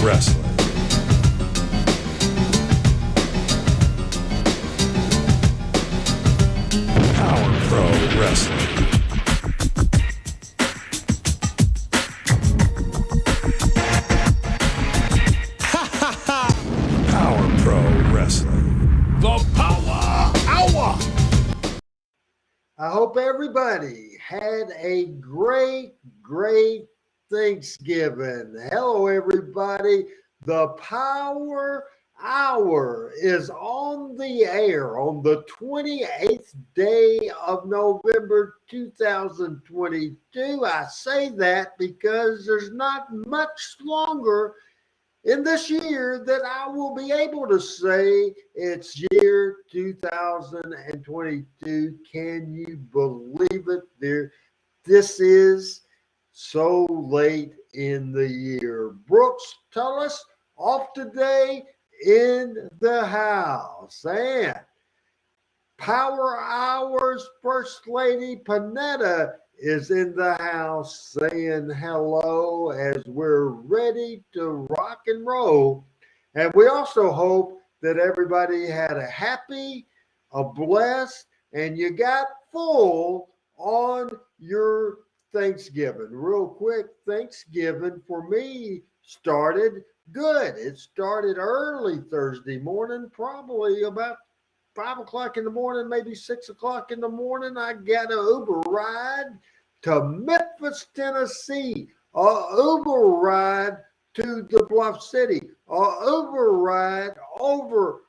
Wrestling. Power Pro Wrestling. Power Pro Wrestling. The Power Hour. I hope everybody had a great Thanksgiving. Hello, everybody. The Power Hour is on the air on the 28th day of November 2022. I say that because there's not much longer in this year that I will be able to say it's year 2022. Can you believe it? This is so late in the year. Brooks Tullis off today in the house. And Power Hours First Lady Panetta is in the house saying hello as we're ready to rock and roll. And we also hope that everybody had a happy, a blessed, and you got full on your Thanksgiving. Real quick, Thanksgiving for me started good. It started early Thursday morning, probably about 5 o'clock in the morning, maybe 6 o'clock in the morning. I got an Uber ride to Memphis, Tennessee, a Uber ride to the Bluff City, a Uber ride over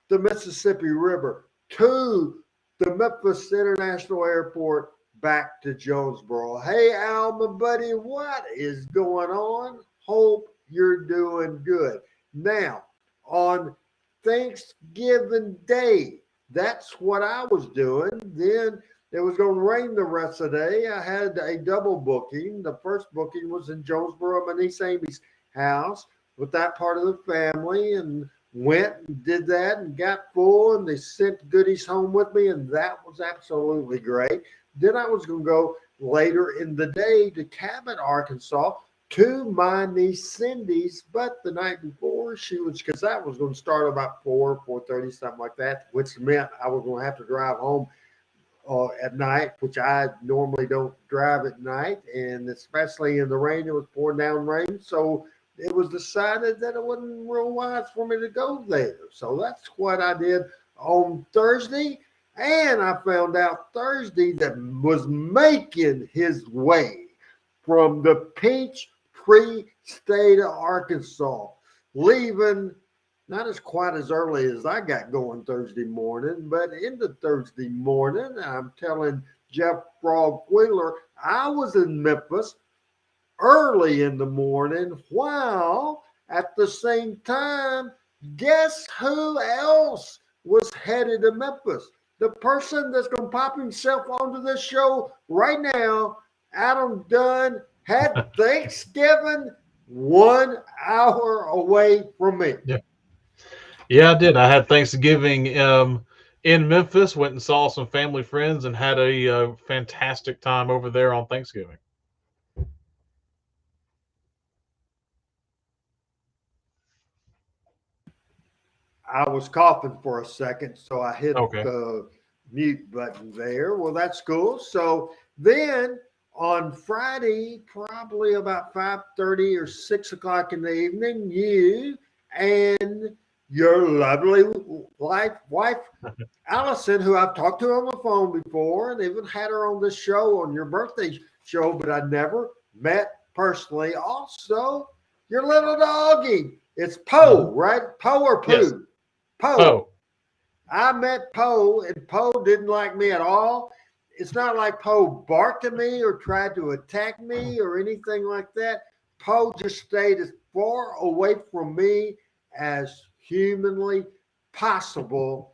the Mississippi River to the Memphis International Airport back to Jonesboro. Hey, Al, my buddy, what is going on? Hope you're doing good. Now, on Thanksgiving Day, that's what I was doing. Then it was going to rain the rest of the day. I had a double booking. The first booking was in Jonesboro, my niece Amy's house with that part of the family, and went and did that and got full, and they sent goodies home with me, and that was absolutely great. Then I was going to go later in the day to Cabot, Arkansas, to my niece Cindy's, but the night before she was, because that was going to start about 4:30, something like that, which meant I was going to have to drive home at night, which I normally don't drive at night, and especially in the rain. It was pouring down rain, so it was decided that it wasn't real wise for me to go there. So that's what I did on Thursday, and I found out Thursday that was making his way from the Peachtree State of Arkansas, leaving not as quite as early as I got going Thursday morning, but into Thursday morning, I'm telling Jeff Frog Wheeler, I was in Memphis early in the morning, while at the same time, guess who else was headed to Memphis? The person that's going to pop himself onto this show right now, Adam Dunn, had Thanksgiving 1 hour away from me. Yeah, I did. I had Thanksgiving in Memphis, went and saw some family friends, and had a fantastic time over there on Thanksgiving. I was coughing for a second, so I hit Okay. the mute button there. Well, that's cool. So then on Friday, probably about 5:30 or 6 o'clock in the evening, you and your lovely wife Allison, who I've talked to on the phone before, and even had her on this show, on your birthday show, but I never met personally. Also, your little doggy. It's Poe, right? Poe or Pooh? Yes. Poe. I met Poe, and Poe didn't like me at all. It's not like Poe barked at me or tried to attack me or anything like that. Poe just stayed as far away from me as humanly possible,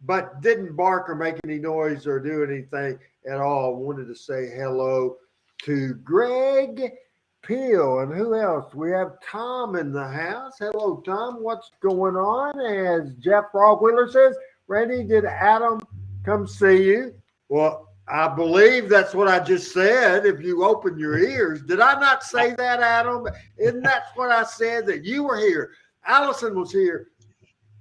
but didn't bark or make any noise or do anything at all. Wanted to say hello to Greg Peel. And who else? We have Tom in the house. Hello, Tom. What's going on? As Jeff Frogwheeler says, Randy, did Adam come see you? Well, I believe that's what I just said. If you open your ears, did I not say that, Adam? Isn't that what I said? That you were here. Allison was here.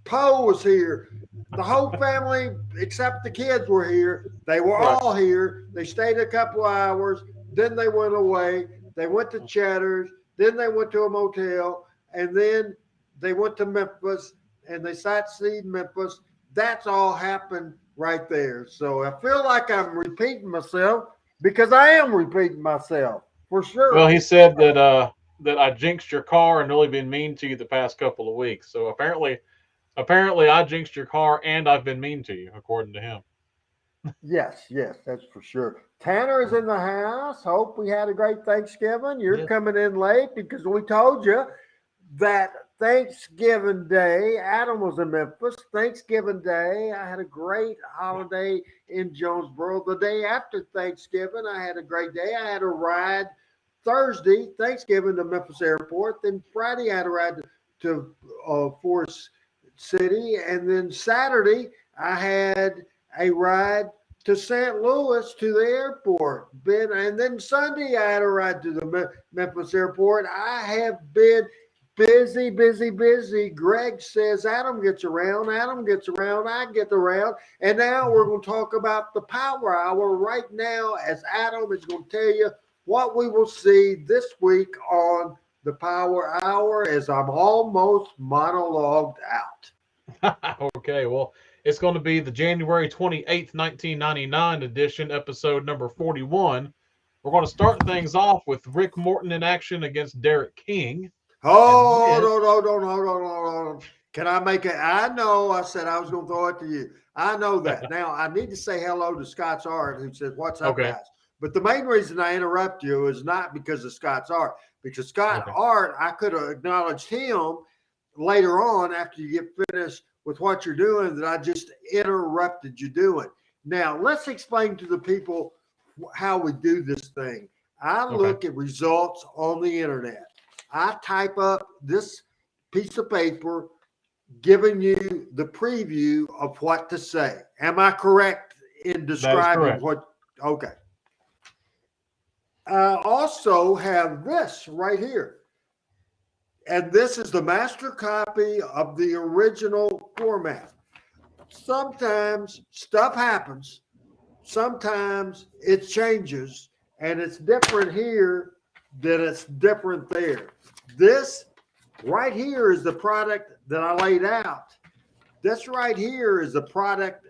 Poe was here. The whole family, except the kids, were here. They were all here. They stayed a couple hours. Then they went away. They went to Cheddar's. Then they went to a motel. And then they went to Memphis and they sightseed Memphis. That's all happened right there. So I feel like I'm repeating myself because I am repeating myself for sure. Well, he said that I jinxed your car and really been mean to you the past couple of weeks. So apparently I jinxed your car and I've been mean to you, according to him. Yes, that's for sure. Tanner is in the house. Hope we had a great Thanksgiving. You're coming in late because we told you that Thanksgiving Day, Adam was in Memphis. Thanksgiving Day, I had a great holiday in Jonesboro. The day after Thanksgiving, I had a great day. I had a ride Thursday, Thanksgiving, to Memphis Airport. Then Friday, I had a ride to Forest City. And then Saturday, I had a ride to St. Louis to the airport. And then Sunday, I had a ride to the Memphis Airport. I have been busy. Greg says Adam gets around, I get around. And now we're going to talk about the Power Hour right now, as Adam is going to tell you what we will see this week on the Power Hour, as I'm almost monologued out. Okay, well, it's going to be the January 28th, 1999 edition, episode number 41. We're going to start things off with Rick Morton in action against Derek King. Hold on. Can I make it? I know I said I was going to throw it to you. I know that. Now, I need to say hello to Scott's Art, who says, "What's up, guys?" But the main reason I interrupt you is not because of Scott's Art. Because Scott Art, I could have acknowledged him later on after you get finished with what you're doing that I just interrupted you doing. Now, let's explain to the people how we do this thing. I look at results on the internet. I type up this piece of paper giving you the preview of what to say. Am I correct in describing what? Okay. I also have this right here. And this is the master copy of the original format. Sometimes stuff happens. Sometimes it changes. And it's different here than it's different there. This right here is the product that I laid out. This right here is the product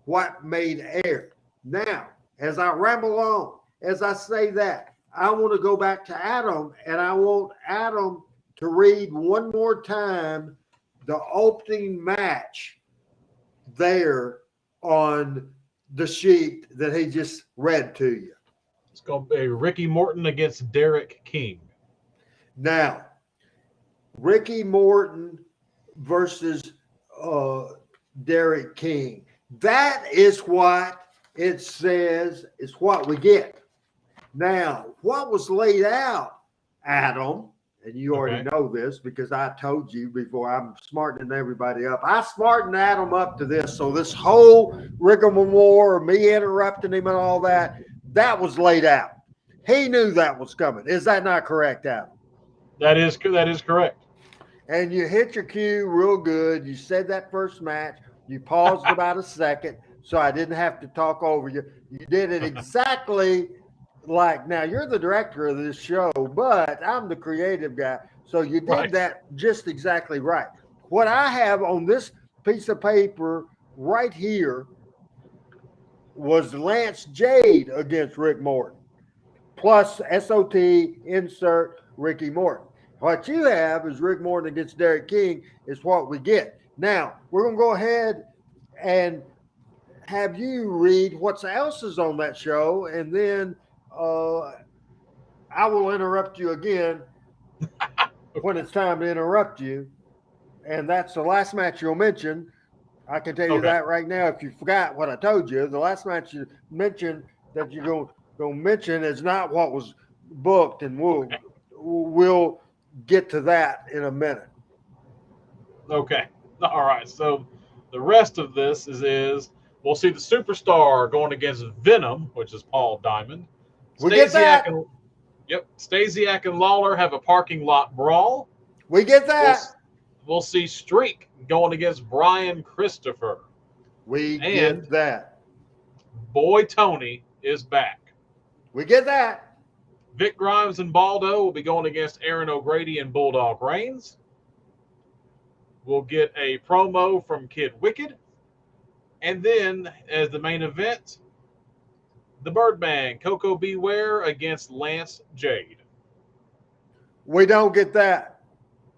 what made air. Now, as I ramble on, as I say that, I want to go back to Adam, and I want Adam to read one more time the opening match there on the sheet that he just read to you. It's going to be Ricky Morton against Derek King. Now, Ricky Morton versus Derek King. That is what it says is what we get. Now, what was laid out, Adam, and you already know this because I told you before, I'm smartening everybody up. I smartened Adam up to this. So this whole rigmarole, me interrupting him and all that, that was laid out. He knew that was coming. Is that not correct, Adam? That is correct. And you hit your cue real good. You said that first match. You paused about a second, so I didn't have to talk over you. You did it exactly like, now you're the director of this show, but I'm the creative guy. So you did that just exactly right. What I have on this piece of paper right here was Lance Jade against Rick Morton, plus SOT, insert Ricky Morton. What you have is Rick Morton against Derek King is what we get. Now, we're going to go ahead and have you read what else is on that show, and then I will interrupt you again when it's time to interrupt you. And that's the last match you'll mention. I can tell you that right now. If you forgot what I told you, the last match you mentioned that you're going to mention is not what was booked, and we'll get to that in a minute. Okay. All right. So the rest of this is We'll see the Superstar going against Venom, which is Paul Diamond. We get that. Stasiak and Lawler have a parking lot brawl. We get We'll, that. we'll see Streak going against Brian Christopher. We And get that. Boy Tony is back. We get that. Vic Grimes and Baldo will be going against Aaron O'Grady and Bulldog Reigns. We'll get a promo from Kid Wicked. And then, as the main event, the Birdman, Coco Beware against Lance Jade. We don't get that.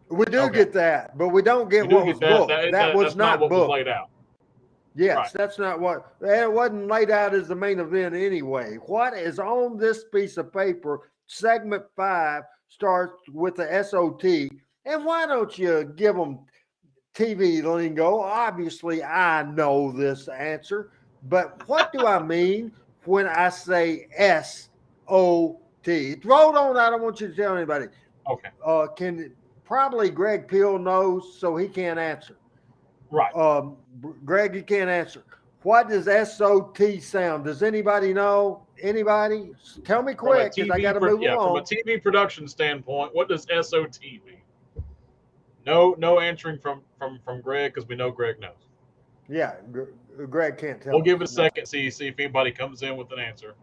We do Okay. get that, but we don't get what was booked. That was that's not what was booked. laid out. Yes, Right. that's not what. It wasn't laid out as the main event anyway. What is on this piece of paper? Segment 5 starts with the SOT. And why don't you give them TV lingo? Obviously, I know this answer, but what do I mean when I say SOT? Throw it on. I don't want you to tell anybody. Okay. Probably Greg Peel knows, so he can't answer. Right. Greg, you can't answer. What does SOT sound? Does anybody know? Anybody? Tell me quick, because I got to move From a along. TV production standpoint, what does SOT mean? No answering from Greg, because we know Greg knows. Yeah, Greg can't tell. We'll give it a us. second, see if anybody comes in with an answer.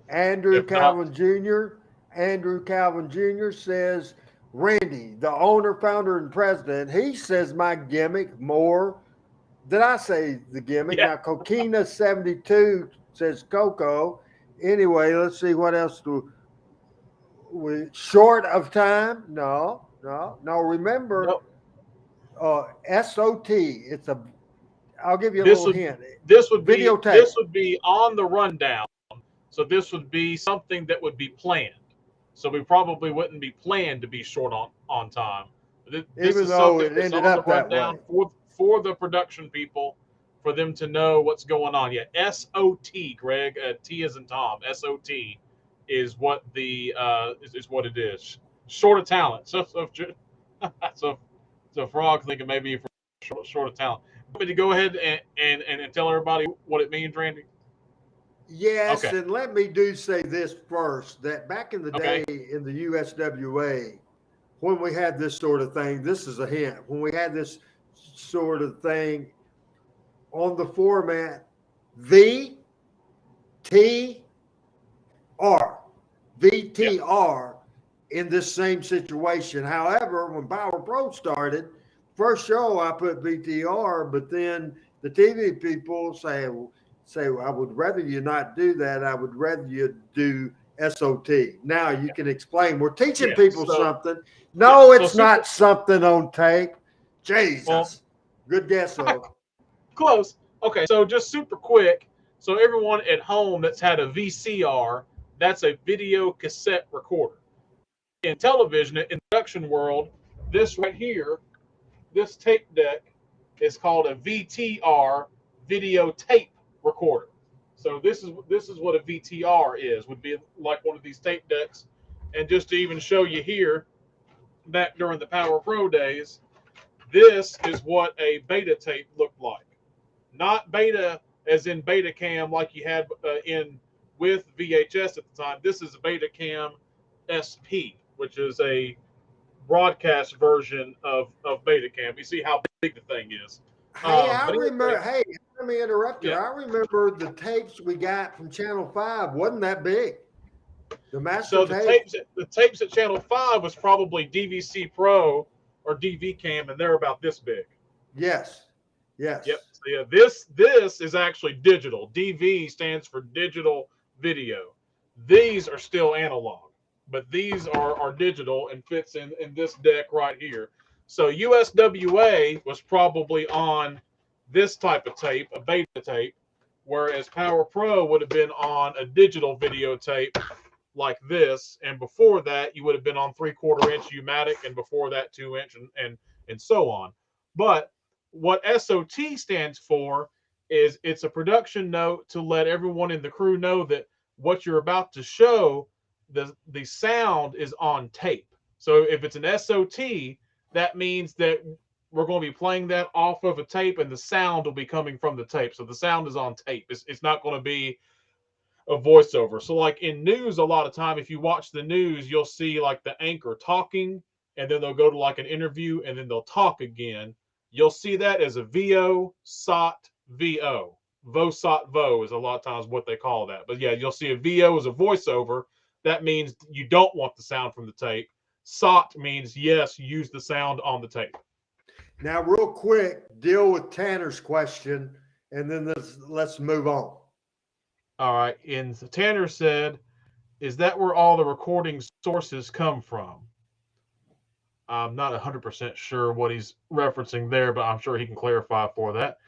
Andrew If not- Calvin Jr. Andrew Calvin Jr. says, Randy, the owner, founder, and president, he says my gimmick more. Did I say the gimmick? Yeah. Now, Coquina72 says Coco. Anyway, let's see what else do we short of time? No. Remember, Nope. SOT. It's a. I'll give you a This little would- hint. This would be Videotape. This would be on the rundown. So this would be something that would be planned. So we probably wouldn't be planned to be short on time. This Even is though something it that's ended on up the that rundown way. for the production people, for them to know what's going on. Yeah, SOT, Greg. T as in Tom. SOT is what the is what it is. Short of talent. So Frog thinking maybe for short of talent. Want me to go ahead and tell everybody what it means, Randy? Yes, Okay. and let me say this first, that back in the Okay. day in the USWA, when we had this sort of thing, this is a hint, when we had this sort of thing on the format, VTR, in this same situation. However, when Power Pro started, first show I put VTR, but then the TV people say, I would rather you not do that. I would rather you do SOT. Now you can explain. We're teaching Yeah, people so- something. No, so it's not something on tape. Jesus. Well- Good guess, though. Close. Okay, so just super quick. So everyone at home that's had a VCR, that's a video cassette recorder. In television, in the production world, this right here, this tape deck is called a VTR, videotape recorder. So this is what a VTR is. Would be like one of these tape decks. And just to even show you here, back during the Power Pro days, this is what a beta tape looked like. Not beta as in Betacam like you had with VHS at the time. This is a Betacam SP, which is a broadcast version of Betacam. You see how big the thing is. Hey, I but anyway- remember. Hey, let me interrupt you. Yeah. I remember the tapes we got from Channel 5 wasn't that big. The master So tape. the tapes at Channel 5 was probably DVC Pro or DV Cam, and they're about this big. Yes. Yep. So yeah, this is actually digital. DV stands for digital video. These are still analog, but these are digital and fits in this deck right here. So USWA was probably on this type of tape, a beta tape, whereas Power Pro would have been on a digital videotape like this, and before that you would have been on 3/4 inch U-matic, and before that 2-inch, and so on. But what SOT stands for is it's a production note to let everyone in the crew know that what you're about to show, the sound is on tape. So if it's an SOT, that means that we're going to be playing that off of a tape, and the sound will be coming from the tape. So the sound is on tape. It's not going to be a voiceover. So like in news, a lot of time, if you watch the news, you'll see like the anchor talking, and then they'll go to like an interview, and then they'll talk again. You'll see that as a VO, SOT, VO. Vo, SOT, VO is a lot of times what they call that. But yeah, you'll see a VO as a voiceover. That means you don't want the sound from the tape. SOT means yes, use the sound on the tape. Now, real quick, deal with Tanner's question, and then let's move on. All right. And Tanner said, is that where all the recording sources come from? I'm not 100% sure what he's referencing there, but I'm sure he can clarify for that.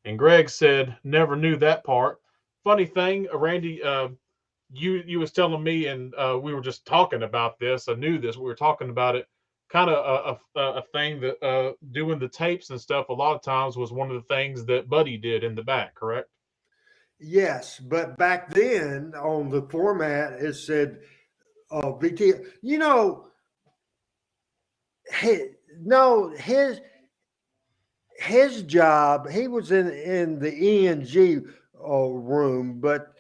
And Greg said, never knew that part. Funny thing, Randy, you was telling me, and we were just talking about this. I knew this. We were talking about it. Kind of a thing that doing the tapes and stuff a lot of times was one of the things that Buddy did in the back, correct? Yes, but back then on the format, it said VT. You know, his job. He was in the ENG room, but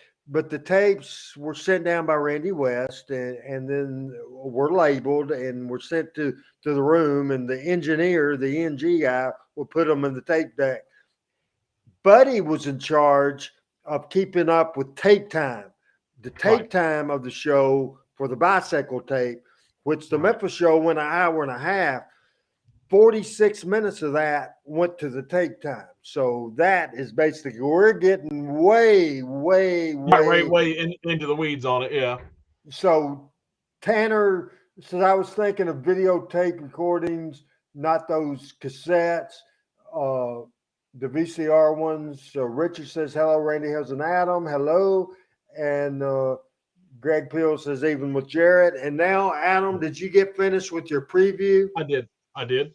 the tapes were sent down by Randy West, and then were labeled and were sent to the room, and the engineer, the ENG guy, would put them in the tape deck. Buddy was in charge of keeping up with tape time, the tape time of the show for the bicycle tape, which the Memphis show went an hour and a half. 46 minutes of that went to the tape time. So that is basically, we're getting way into the weeds on it. Yeah. So Tanner says, I was thinking of videotape recordings, not those cassettes, the VCR ones. Richard says, hello, Randy, how's an Adam? Hello. And Greg Peel says, even with Jarrett. And now, Adam, did you get finished with your preview? I did.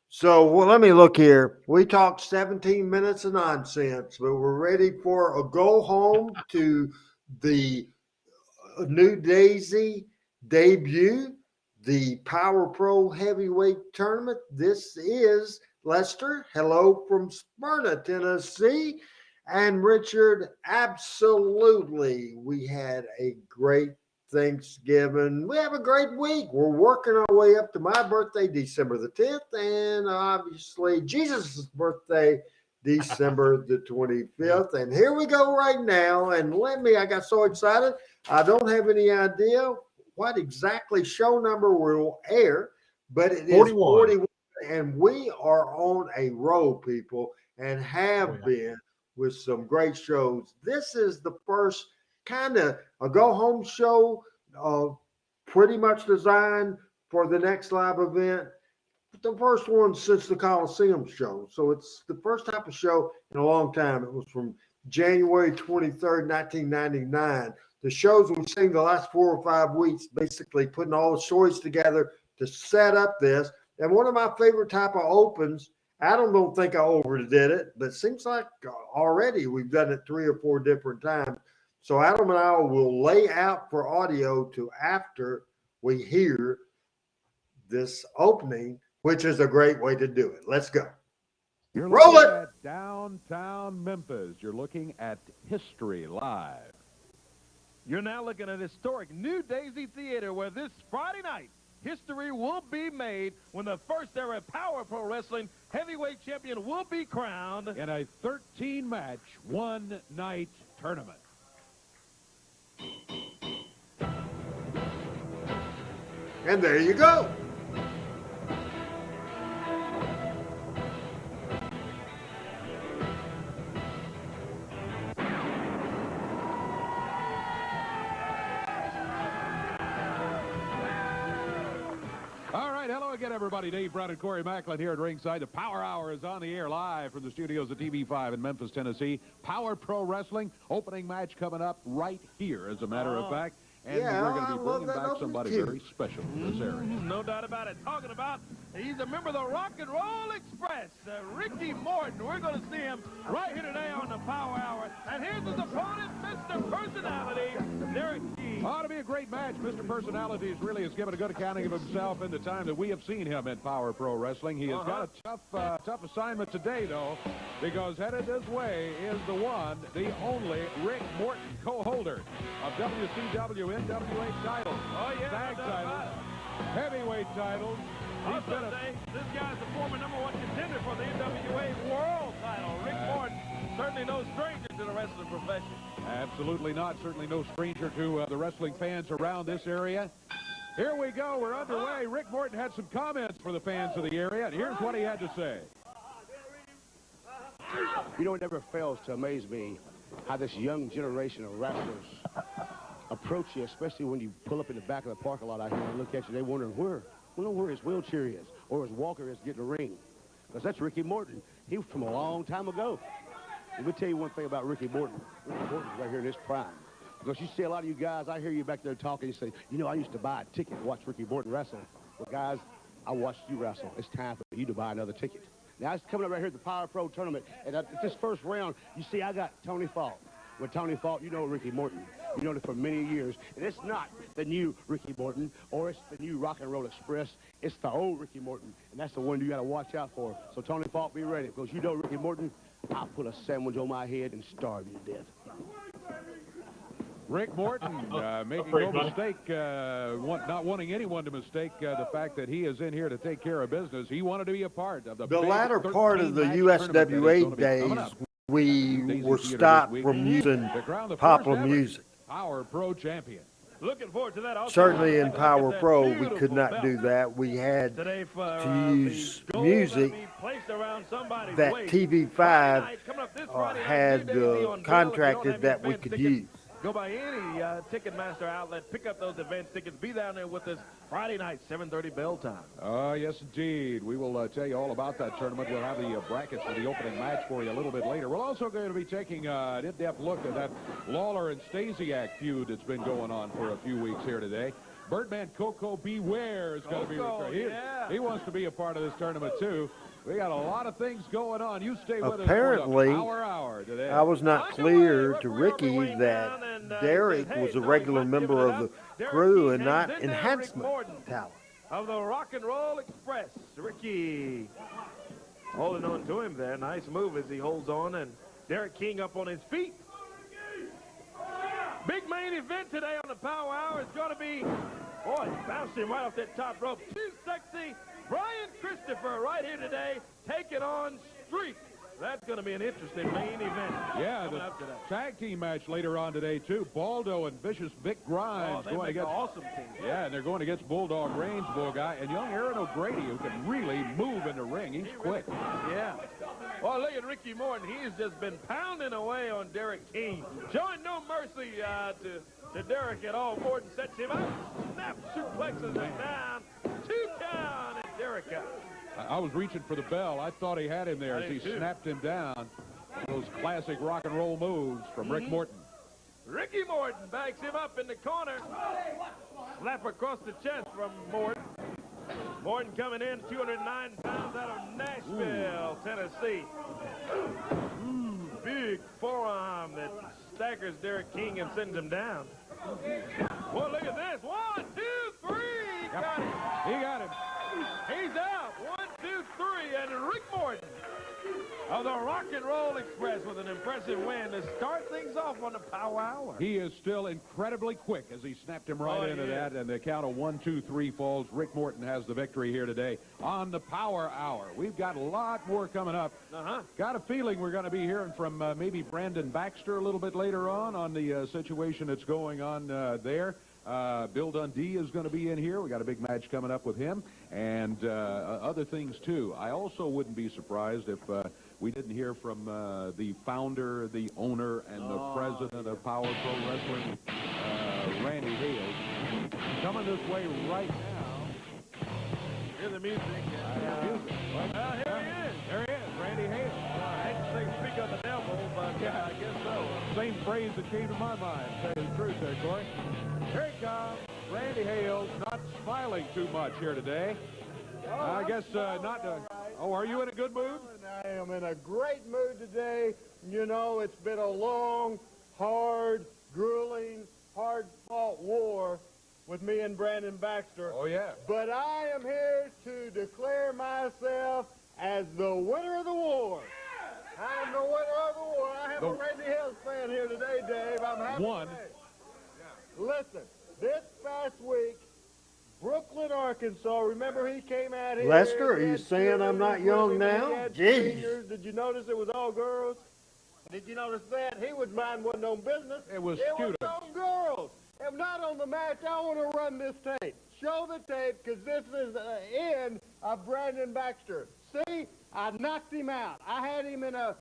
So, well, let me look here. We talked 17 minutes of nonsense, but we're ready for a go home to the New Daisy debut, the Power Pro Heavyweight Tournament. This is Lester. Hello from Smyrna, Tennessee. And Richard, absolutely, we had a great Thanksgiving. We have a great week. We're working our way up to my birthday, December the 10th, and obviously Jesus' birthday, December the 25th. And here we go right now. And I got so excited. I don't have any idea what exactly show number will air, but it 41. Is 41. And we are on a roll, people, and have been with some great shows. This is the first kind of a go-home show, pretty much designed for the next live event. The first one since the Coliseum show. So it's the first type of show in a long time. It was from January 23rd, 1999. The shows we've seen the last 4 or 5 weeks, basically putting all the stories together to set up this. And one of my favorite type of opens, Adam don't think I overdid it, but it seems like already we've done it 3 or 4 different times. So Adam and I will lay out for audio to after we hear this opening, which is a great way to do it. Let's go. You're Roll it. At downtown Memphis. You're looking at History Live. You're now looking at historic New Daisy Theater, where this Friday night, history will be made when the first ever Power Pro Wrestling heavyweight champion will be crowned in a 13-match, one-night tournament. And there you go. All right, hello again, everybody. Dave Brown and Corey Macklin here at ringside. The Power Hour is on the air live from the studios of TV5 in Memphis, Tennessee. Power Pro Wrestling opening match coming up right here, as a matter of fact. And Yeah, we're going I to be love bringing that back opening somebody tune. very special to this area. No doubt about it. Talking about, he's a member of the Rock and Roll Express, Ricky Morton. We're going to see him right here today on the Power Hour. And here's his opponent, Mr. Personality, Derek King. Ought to be a great match. Mr. Personalities really has given a good accounting of himself in the time that we have seen him in Power Pro Wrestling. He has got a tough assignment today, though, because headed this way is the one, the only Rick Morton, co-holder of WCW NWA titles, tag titles, heavyweight titles. He's been a This guy's the former #1 contender for the NWA World title. Rick Morton, certainly no stranger to the wrestling profession. Absolutely not. Certainly no stranger to the wrestling fans around this area. Here we go. We're underway. Rick Morton had some comments for the fans of the area, and here's what he had to say. You know, it never fails to amaze me how this young generation of wrestlers approach you, especially when you pull up in the back of the parking lot out here and look at you. They wondering where his wheelchair is or his walker is getting a ring. Because that's Ricky Morton. He was from a long time ago. Let me tell you one thing about Ricky Morton. Ricky Morton's right here in his prime. Because you see a lot of you guys, I hear you back there talking, you say, you know, I used to buy a ticket to watch Ricky Morton wrestle. Well, guys, I watched you wrestle. It's time for you to buy another ticket. Now, it's coming up right here at the Power Pro Tournament, and at this first round, you see I got Tony Falk. With Tony Falk, you know Ricky Morton. You know him for many years. And it's not the new Ricky Morton, or it's the new Rock and Roll Express. It's the old Ricky Morton, and that's the one you got to watch out for. So, Tony Falk, be ready, because you know Ricky Morton, I'll put a sandwich on my head and starve you to death. Rick Morton making no mistake, not wanting anyone to mistake the fact that he is in here to take care of business. He wanted to be a part of the The big latter part of the 13-match tournament that is USWA gonna be coming days, up. we Daisy were Theater stopped this from weekend using to crown the popular first ever music. Power Pro champion. Looking forward to that. Also, Certainly in look at Power that Pro, we beautiful could not belt do that. We had today for, to use the gold music that'll be placed around somebody's that waist. TV5 Friday night, coming up this Friday night, had New Daisy on Bill. If you don't contracted have that we advance could tickets, use. Go by any Ticketmaster outlet, pick up those advance tickets, be down there with us Friday night, 7:30 bell time. Yes, indeed. We will tell you all about that tournament. We'll have the brackets for the opening match for you a little bit later. We're also going to be taking an in-depth look at that Lawler and Stasiak feud that's been going on for a few weeks here today. Birdman Coco Beware is going to be recruited. He wants to be a part of this tournament, too. We got a lot of things going on. You stay with Apparently, us for the Power Hour today. I was not clear to Ricky that Derek was a regular member of the crew and not enhancement talent. Of the Rock and Roll Express, Ricky holding on to him there. Nice move as he holds on, and Derek King up on his feet. Big main event today on the Power Hour is going to be, boy, bouncing right off that top rope. Too sexy. Brian Christopher right here today taking on Streak. That's going to be an interesting main event. Yeah, the tag team match later on today, too. Baldo and Vicious Vic Grimes going against... awesome team. Yeah, and they're going against Bulldog Reigns, guy, and young Aaron O'Grady, who can really move in the ring. He's quick. Yeah. Well, look at Ricky Morton. He's just been pounding away on Derek King, showing no mercy to Derek at all. Morton sets him up, snap suplexes him down, 2 count, and Derek out. I was reaching for the bell. I thought he had him there as he snapped him down. Those classic rock and roll moves from Rick Morton. Ricky Morton backs him up in the corner. Slap across the chest from Morton. Morton coming in, 209 pounds out of Nashville, Tennessee. Big forearm that staggers Derek King and sends him down. Well, look at this. 1, 2, 3. Got him. He got him. He's out. 1, 2, 3. And Rick Morton of the Rock and Roll Express with an impressive win to start things off on the Power Hour. He is still incredibly quick as he snapped him right into that, and the count of 1, 2, 3 falls. Rick Morton has the victory here today on the Power Hour. We've got a lot more coming up. Got a feeling we're going to be hearing from maybe Brandon Baxter a little bit later on the situation that's going on there. Bill Dundee is going to be in here. We got a big match coming up with him, and other things too. I also wouldn't be surprised if we didn't hear from the founder, the owner, and the president of Power Pro Wrestling, Randy Hales. Coming this way right now. Hear the music. Well, here he is. There he is, Randy Hales. say speak of the devil, but yeah, I guess so. Same phrase that came to my mind. Tell you the truth there, Corey. Here he comes. Randy Hales not smiling too much here today. I guess not. Oh, are you in a good mood? I am in a great mood today. You know, it's been a long, hard, grueling, hard-fought war with me and Brandon Baxter. Oh, yeah. But I am here to declare myself as the winner of the war. I am the winner of the war. I have a Randy Hales fan here today, Dave. I'm happy. One. Listen, this past week, Brooklyn, Arkansas, remember he came out here. Lester, are he you had saying I'm not cheerleaders young with him, he now? had Jeez. seniors. Did you notice it was all girls? Did you notice that? He was mine wasn't on business. It was It students. was on girls. If not on the match, I want to run this tape. Show the tape, because this is the end of Brandon Baxter. See, I knocked him out. I had him in a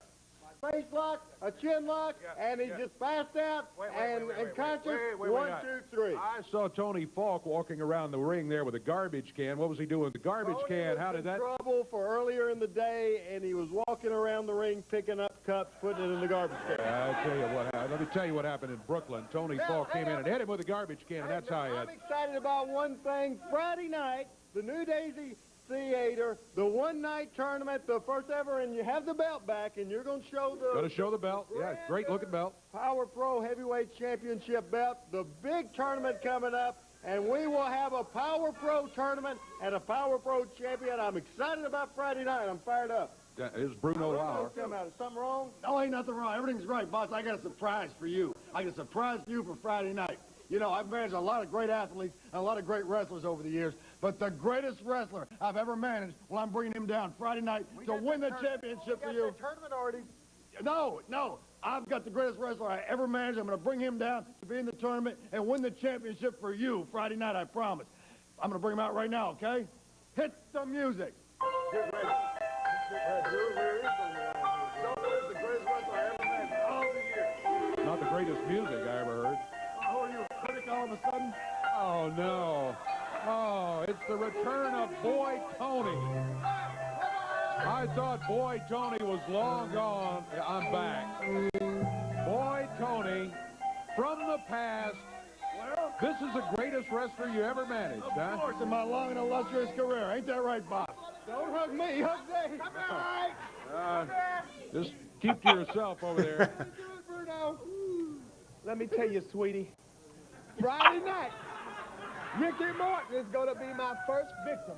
face lock, a chin lock, and he just passed out and conscious. One, two, three. I saw Tony Falk walking around the ring there with a garbage can. What was he doing with the garbage Tony can? was How did in that? trouble for earlier in the day, and he was walking around the ring picking up cups, putting it in the garbage can. I tell you what happened. Let me tell you what happened in Brooklyn. Tony Falk came in and hit him with a garbage can, and that's how he I'm had. excited about one thing. Friday night, the New Daisy Theater, the one-night tournament, the first ever, and you have the belt back, and you're going to show the Going to show the belt. Yeah, great looking belt. Power Pro Heavyweight Championship belt, the big tournament coming up, and we will have a Power Pro tournament and a Power Pro champion. I'm excited about Friday night. I'm fired up. That is Bruno Lauer. Come out. Is something wrong? No, ain't nothing wrong. Everything's right, boss. I got a surprise for you. I got a surprise for you for Friday night. You know, I've managed a lot of great athletes and a lot of great wrestlers over the years, but the greatest wrestler I've ever managed, well, I'm bringing him down Friday night to win the championship for you. Tournament already. No. I've got the greatest wrestler I ever managed. I'm going to bring him down to be in the tournament and win the championship for you Friday night, I promise. I'm going to bring him out right now, okay? Hit the music. Get ready. The greatest wrestler I ever managed all the years. Not the greatest music I ever heard. Who are you, a critic all of a sudden? Oh, no. Oh, it's the return of Boy Tony. I thought Boy Tony was long gone. I'm back. Boy Tony, from the past. This is the greatest wrestler you ever managed, huh? Of course, in my long and illustrious career. Ain't that right, boss? Don't hug me, hug Dave. Just keep to yourself over there. Bruno. Let me tell you, sweetie. Friday night, Ricky Morton is going to be my first victim.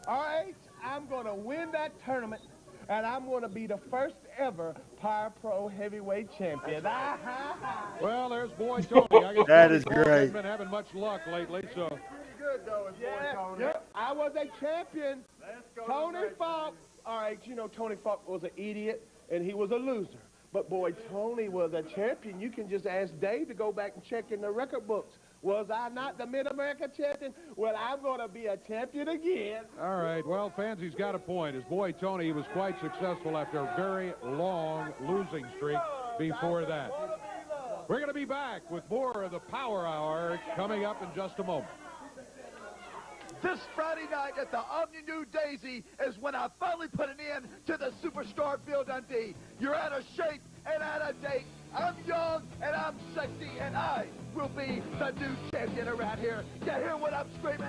All right? I'm going to win that tournament, and I'm going to be the first ever Power Pro Heavyweight Champion. Well, there's Boy Tony. I guess That Tony is Falk great. hasn't been having much luck lately, so. Good, though, yeah. I was a champion. Tony Falk. All right, you know, Tony Falk was an idiot, and he was a loser. But, boy, Tony was a champion. You can just ask Dave to go back and check in the record books. Was I not the Mid-America champion? Well, I'm going to be a champion again. All right, well, Fancy's got a point. His boy Tony was quite successful after a very long losing streak before that. We're going to be back with more of the Power Hour coming up in just a moment. This Friday night at the Omni New Daisy is when I finally put an end to the Superstar Bill Dundee. You're out of shape and out of date. I'm young and I'm sexy and I will be the new champion around here. You hear what I'm screaming?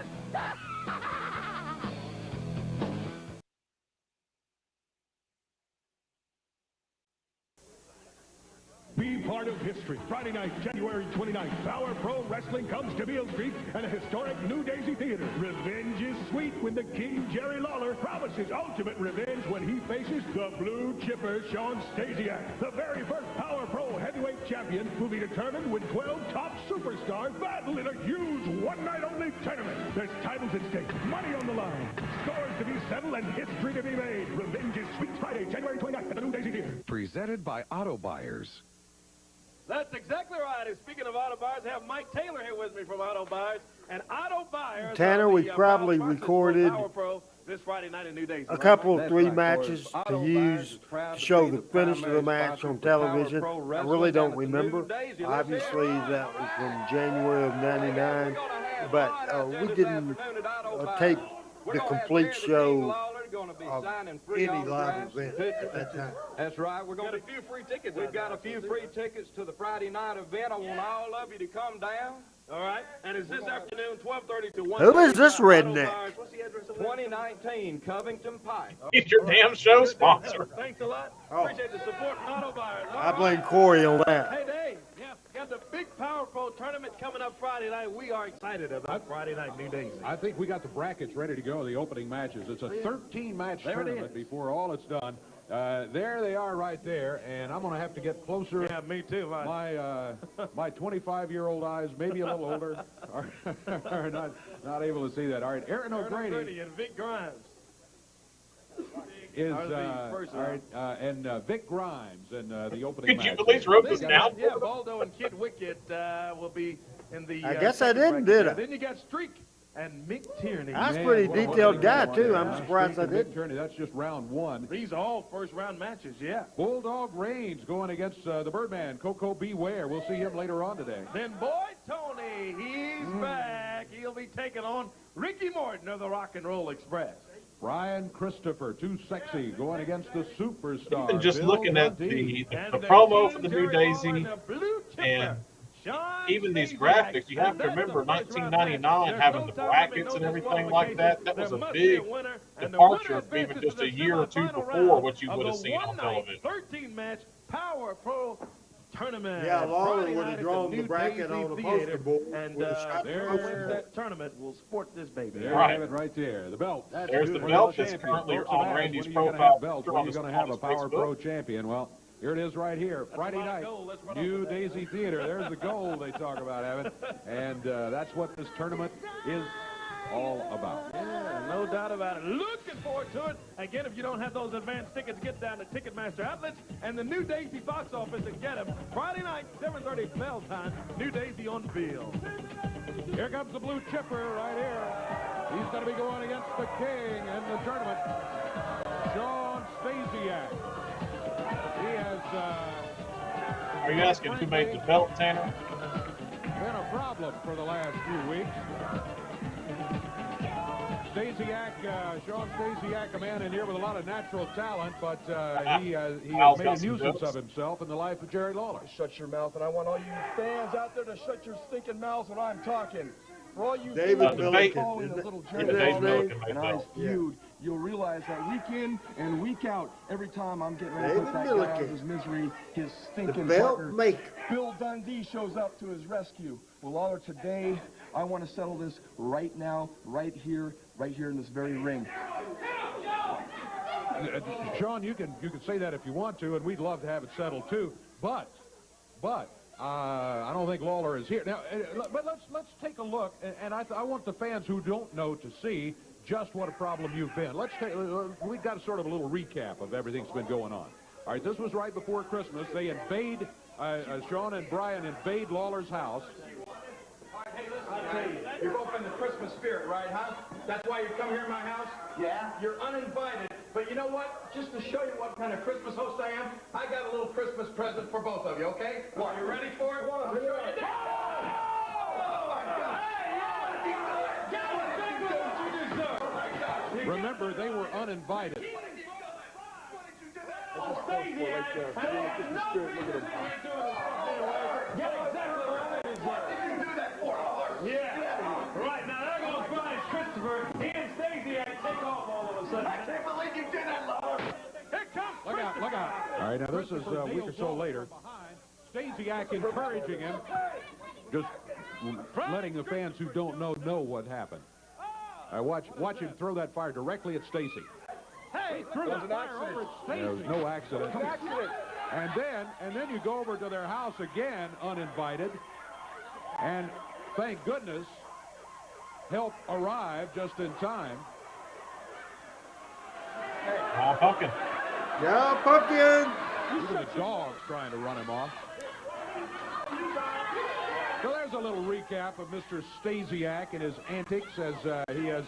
Be part of history. Friday night, January 29th, Power Pro Wrestling comes to Beale Street and a historic New Daisy Theater. Revenge is sweet when the King Jerry Lawler promises ultimate revenge when he faces the Blue Chipper Sean Stasiak. The very first Power Pro Heavyweight Champion will be determined when 12 top superstars battle in a huge one-night-only tournament. There's titles at stake, money on the line, scores to be settled, and history to be made. Revenge is sweet. Friday, January 29th at the New Daisy Theater. Presented by Auto Buyers. That's exactly right. And speaking of Auto Buyers, I have Mike Taylor here with me from Auto Buyers. And Auto Buyers, Tanner, we probably recorded Power Pro this Friday night in New Daisy. a couple of three matches to use to show the finish of the match on television. I really don't remember. Obviously, that was from January of '99, but we didn't tape the complete show going to be of signing free any live autographs. event at that time. That's right. We're going Got a few free tickets. We've got a few free tickets to the Friday night event. I want all of you to come down. All right. And it's this afternoon, 12:30 to 1:30. Who is this redneck? What's the address of 2019 Covington Pike. It's your damn show sponsor. Thanks a lot. Oh. Appreciate the support from Auto Buyers. I blame Corey on that. Hey, Dave. Yeah, got the big Power Pro tournament coming up Friday night. We are excited about Friday night New Daisy. I think we got the brackets ready to go, the opening matches. It's a 13-match tournament before all it's done. There they are right there, and I'm going to have to get closer. Yeah, me too. My 25-year-old eyes, maybe a little older, are not able to see that. All right, Aaron O'Grady and Vic Grimes is are the first all right, and Vic Grimes in the opening Could match. you please wrote this down? Yeah, Baldo and Kid Wicket will be in the. I guess I second didn't, bracket. did I? Then you got Streak and Mick Tierney. That's Man, pretty what a detailed guy, one. too. Yeah, I'm surprised I Streak and didn't. Mick Tierney, that's just round one. These are all first-round matches, yeah. Bulldog Reigns going against the Birdman, Coco Beware. We'll see him later on today. Then Boy Tony, he's back. He'll be taking on Ricky Morton of the Rock and Roll Express. Brian Christopher, too sexy, going against the superstar. Even just Bill looking at Dundee. the promo for the New Daisy, and even these graphics, you have to remember 1999 having the brackets and everything like that. That was a big departure from even just a year or two before what you would have seen on television. 13-match Power Pro tournament. Yeah, Lawler Friday would night have at drawn the the New bracket Daisy on the Theater. poster board And with a shot there poster. that tournament will sport this baby. There Right. you have it right there. The belt. There's the For belt that's champion. currently Folks on have asked, Randy's when are you gonna profile have belts? picture When on are you his- going to have on a his Power Pro Facebook. champion? Well, here it is right here. Friday night, New Daisy Theater. There's the goal they talk about having. And that's what this tournament is all about. Yeah, no doubt about it. Looking forward to it. Again, if you don't have those advanced tickets, get down to Ticketmaster Outlets and the New Daisy box office and get them. Friday night, 7:30 bell time, New Daisy on the field. Here comes the blue chipper right here. He's going to be going against the king in the tournament, Sean Stasiak. He has Are you asking who made the belt, Tanner? been a problem for the last few weeks. Sean Stasiak, a man in here with a lot of natural talent, but he has Al's made got a some nuisance jokes. of himself in the life of Jerry Lawler. Shut your mouth, and I want all you fans out there to shut your stinking mouths when I'm talking. For all you David fans Milliken, following isn't the it? little Yeah, Jerry Dave Lawler Milliken made and that. I's feud, you'll realize that week in and week out, every time I'm getting ready to David put that guy out Milliken. of his misery, his The stinking belt partner, maker. Bill Dundee, shows up to his rescue. Well, Lawler, today, I want to settle this right now, right here in this very ring. Sean, you can say that if you want to, and we'd love to have it settled too. But I don't think Lawler is here now. But let's take a look, and I want the fans who don't know to see just what a problem you've been. We've got sort of a little recap of everything that's been going on. All right, this was right before Christmas. They invade Sean and Brian invade Lawler's house. Hey, listen, I'll tell you, you're both in the Christmas spirit, right, huh? That's why you come here to my house? Yeah. You're uninvited. But you know what? Just to show you what kind of Christmas host I am, I got a little Christmas present for both of you, okay? Well, you ready for it? I'll show you. Oh, my God. Remember, they were uninvited. Yeah. Right, now they're going to find Christopher. He and Stasiak take off all of a sudden. I can't believe you did that, Lawler. Here comes Look out, look out. All right, now this is a week or so later. Stasiak encouraging him, just letting the fans who don't know what happened. Watch him throw that fire directly at Stacy. Hey, threw the fire over at Stacy. There was no accident. And then you go over to their house again, uninvited. And thank goodness, help arrived just in time. Pumpkin. Yeah, Pumpkin. Even the dog's trying to run him off. So there's a little recap of Mr. Stasiak and his antics as he has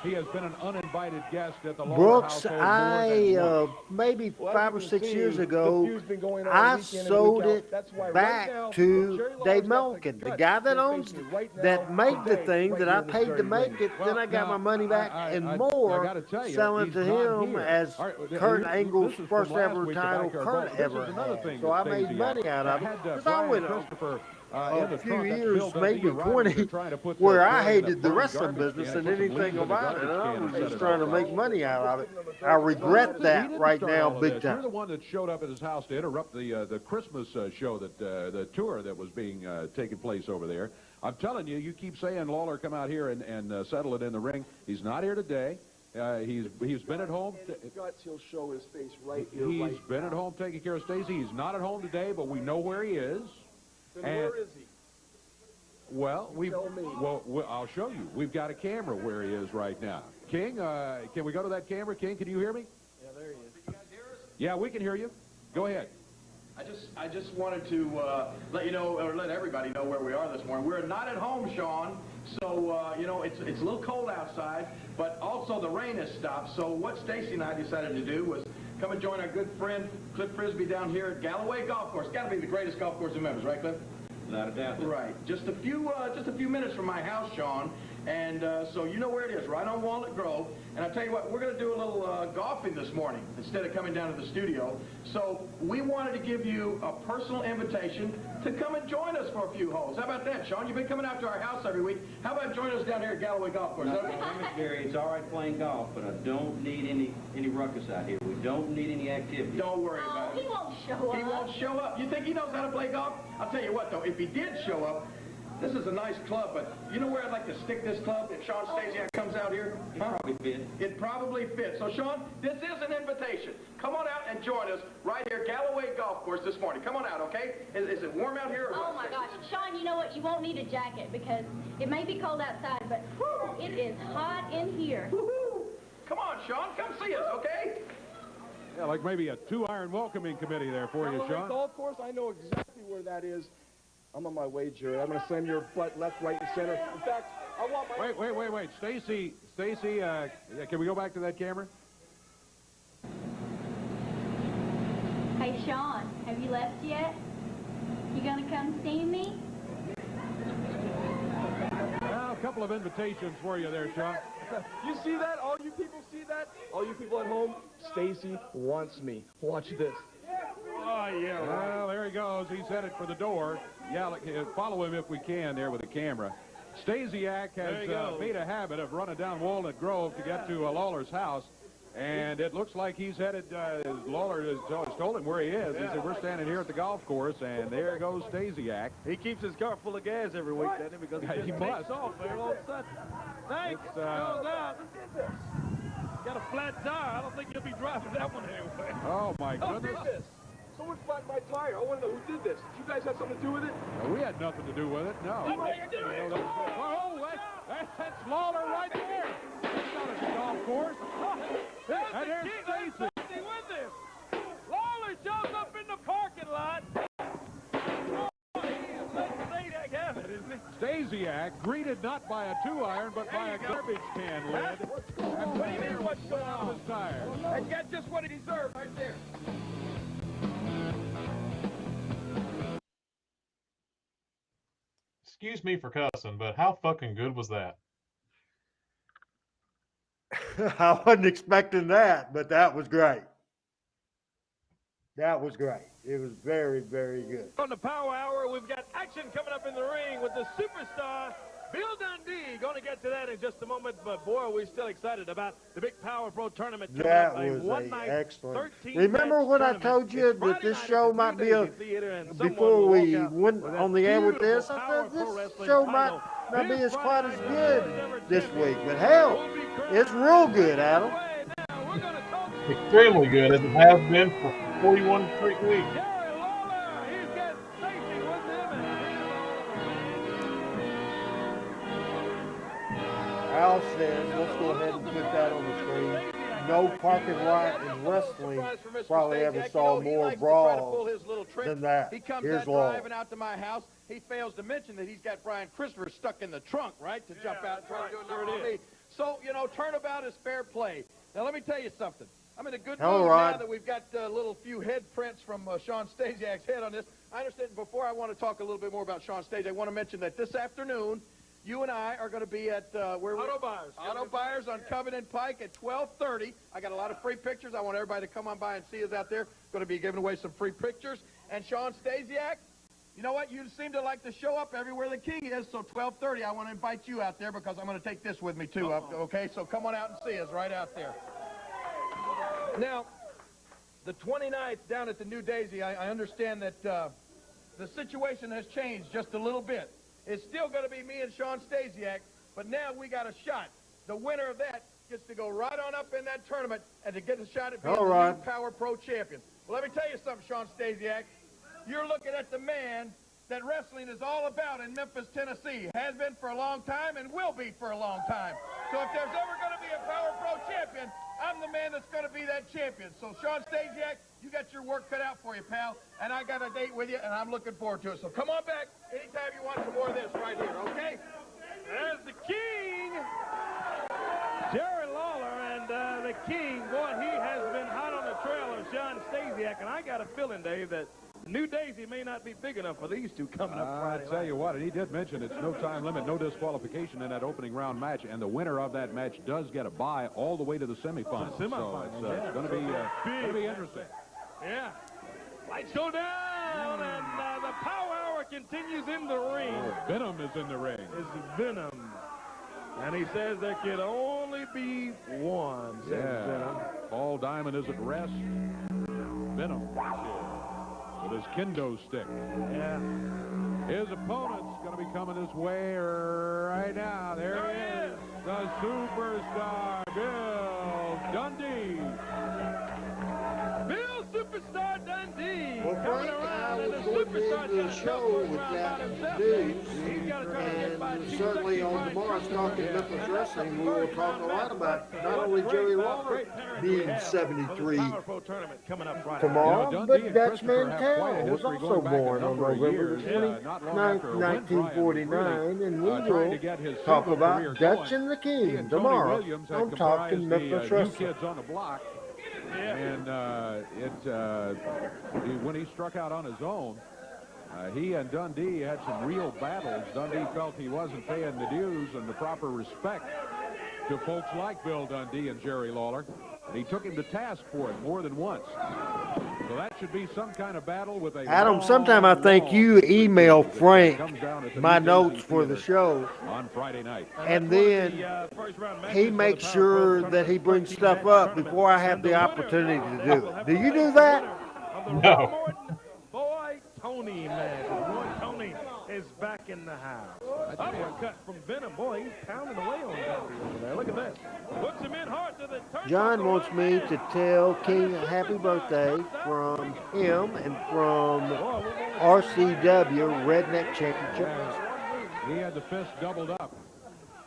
He has been an uninvited guest at the Lawler Brooks, household more than once. maybe Well, 5 or as you 6 can years see, ago, the feud's been going on I week in and sold week out. it That's why right back now, to Jerry Lawler's Dave got the Melkin, the guts guy that to owns, face you right now, that made the today, thing right that here I in this paid to very make ring. it. Then I got now, my money back and I more, gotta tell you, selling to he's not him here. as All right, Kurt this Angle's is from first last ever week, the title backyard Kurt brawl. This ever is another had. thing So that I made Stasiak money out of it. had, Because I Brian went Christopher, a in the few trunk. That's years, Bill Dundee maybe arriving. 20, They're trying to put where the I toy in hated that the burning wrestling garbage business can and put some anything leaves in the about it. garbage And I can and was set just it trying to outside. make money out of it. I He regret that didn't right start now all of big this. You're time. the one that showed up at his house to interrupt the Christmas show, that the tour that was being taking place over there. I'm telling you, you keep saying Lawler come out here and settle it in the ring. He's not here today. He's been at home. Guts, he'll show his face right here. He's been at home taking care of Stacy. He's not at home today, but we know where he is. Then where is he? Well, Tell me. I'll show you. We've got a camera where he is right now. King, can we go to that camera? King, can you hear me? Yeah, there he is. You guys hear us? Yeah, we can hear you. Go ahead. I just wanted to let you know, or let everybody know where we are this morning. We're not at home, Sean, so you know it's a little cold outside, but also the rain has stopped. So what Stacy and I decided to do was come and join our good friend Cliff Frisbee down here at Galloway Golf Course. Got to be the greatest golf course in Memphis, right, Cliff? Without a doubt. Right. Just a few minutes from my house, Sean. And so you know where it is, right on Walnut Grove. And I tell you what, we're going to do a little golfing this morning instead of coming down to the studio. So we wanted to give you a personal invitation to come and join us for a few holes. How about that, Sean? You've been coming out to our house every week. How about joining us down here at Galloway Golf Course? No, Gary, it's all right playing golf, but I don't need any ruckus out here. We don't need any activity. Don't worry about it. He won't show up. He won't show up. You think he knows how to play golf? I'll tell you what, though, if he did show up, this is a nice club, but you know where I'd like to stick this club if Sean Stasiak comes out here? It probably fit. It probably fits. So, Sean, this is an invitation. Come on out and join us right here, Galloway Golf Course this morning. Come on out, okay? Is it warm out here? Or Oh, my gosh. Sean, you know what? You won't need a jacket because it may be cold outside, but whew, it is hot in here. Woo-hoo. Come on, Sean. Come see us, okay? Yeah, like maybe a 2-iron welcoming committee there for you, Galloway Sean. Golf Course, I know exactly where that is. I'm on my way, Jerry. I'm going to slam your butt left, right, and center. In fact, I want my... Wait. Stacy, can we go back to that camera? Hey, Sean, have you left yet? You gonna come see me? Well, a couple of invitations for you there, Sean. You see that? All you people see that? All you people at home? Stacy wants me. Watch this. Oh, yeah. Well, there he goes. He's headed for the door. Yeah, follow him if we can there with the camera. Stasiak has made a habit of running down Walnut Grove to get to Lawler's house. And it looks like he's headed, Lawler has told him where he is. He said, we're standing here at the golf course, and there goes Stasiak. He keeps his car full of gas every week, doesn't he? Because He just must. takes off there all of a sudden. Thanks. Goes out. Got a flat tire. I don't think you'll be driving that one anyway. Oh, my Who goodness. did this? Someone flattened my tire. I want to know who did this. Did you guys have something to do with it? No, we had nothing to do with it, no. Oh, that's Lawler right there. He's not at the golf course. And there's Stacy. With him. Lawler shows up in the parking lot. Stasiak greeted not by a 2-iron, but by a garbage can lid. What do you mean what's going on? His tire. And got just what he deserved right there. Excuse me for cussing, but how fucking good was that? I wasn't expecting that, but that was great. That was great. It was very, very good. On the Power Hour, we've got action coming up in the ring with the superstar, Bill Dundee. Going to get to that in just a moment, but boy, are we still excited about the big Power Pro tournament. That coming up, was one-night, excellent. 13-match Remember when I tournament. told you It's that Friday this night show at the might New be a, Daisy Theater, and someone before will we walk out went with that on the air with this, beautiful I Power said Pro this Wrestling show title. might not be This as quite Friday as night, good ever this champion week, but hell, will be crowned. it's real good, Adam. Now, we're gonna talk Extremely good, as it has been for 41 straight weeks. Jerry Lawler. He's got Stacy with him, and Al says, let's go ahead and put that on the screen. No parking lot in wrestling probably ever saw more brawls than that. He comes Here's out Lawler. driving out to my house. He fails to mention that he's got Brian Christopher stuck in the trunk, right, to jump out and try to do another on me. So, you know, turnabout is fair play. Now, let me tell you something. I'm in a good Hello, mood Rod. now that we've got a little few head prints from Sean Stasiak's head on this. I understand. Before I want to talk a little bit more about Sean Stasiak, I want to mention that this afternoon, you and I are going to be at Auto Buyers. Auto Buyers on Covenant Pike at 12:30. I got a lot of free pictures. I want everybody to come on by and see us out there. Going to be giving away some free pictures. And Sean Stasiak, you know what? You seem to like to show up everywhere the king is. So 12:30, I want to invite you out there because I'm going to take this with me too. Okay, so come on out and see us right out there. Now, the 29th down at the New Daisy, I understand that the situation has changed just a little bit. It's still going to be me and Sean Stasiak, but now we got a shot. The winner of that gets to go right on up in that tournament and to get a shot at being the new Power Pro champion. Well, let me tell you something, Sean Stasiak. You're looking at the man that wrestling is all about in Memphis, Tennessee. Has been for a long time and will be for a long time. So if there's ever going to be a Power Pro champion, I'm the man that's going to be that champion. So, Sean Stasiak, you got your work cut out for you, pal. And I got a date with you, and I'm looking forward to it. So come on back anytime you want some more of this right here, okay? There's the king, Jerry Lawler, and the king, boy, he has been hot on the trail of Sean Stasiak, and I got a feeling, Dave, that New Daisy may not be big enough for these two coming up Friday. I tell you what, and he did mention it's no time limit, no disqualification in that opening round match, and the winner of that match does get a bye all the way to the semifinals. So it's going to be interesting. Yeah. Lights go down, and the Power Hour continues in the ring. Venom is in the ring. Is Venom. And he says there can only be one, says Venom. Paul Diamond is at rest. Venom is here with his kendo stick. Yeah. His opponent's going to be coming his way right now. There he is, the superstar, Bill Dundee. Bill Superstar Dundee. Well, Frank, I was going into the show with that news, and certainly on tomorrow's Talking Memphis Wrestling, we will talk a lot about not only Jerry Lawler being 73 tomorrow, but Dutch Mantell was also born on November the 29th, 1949, and we will talk about Dutch and the King tomorrow on Talking Memphis Wrestling. And when he struck out on his own, he and Dundee had some real battles. Dundee felt he wasn't paying the dues and the proper respect to folks like Bill Dundee and Jerry Lawler, and he took him to task for it more than once. So that should be some kind of battle with a Adam, sometime I think you email Frank my notes for the show on Friday night. And then he makes sure that he brings stuff up before I have the opportunity to do it. Do you do that? No. Boy, Tony, man. Boy, Tony is back in the house. Uppercut from Venom. Boy, he's pounding away on Dundee over there. Look at this. Puts him in hard to the turn. John wants me to tell King a happy birthday from him and from RCW, Redneck Championship. He had the fist doubled up.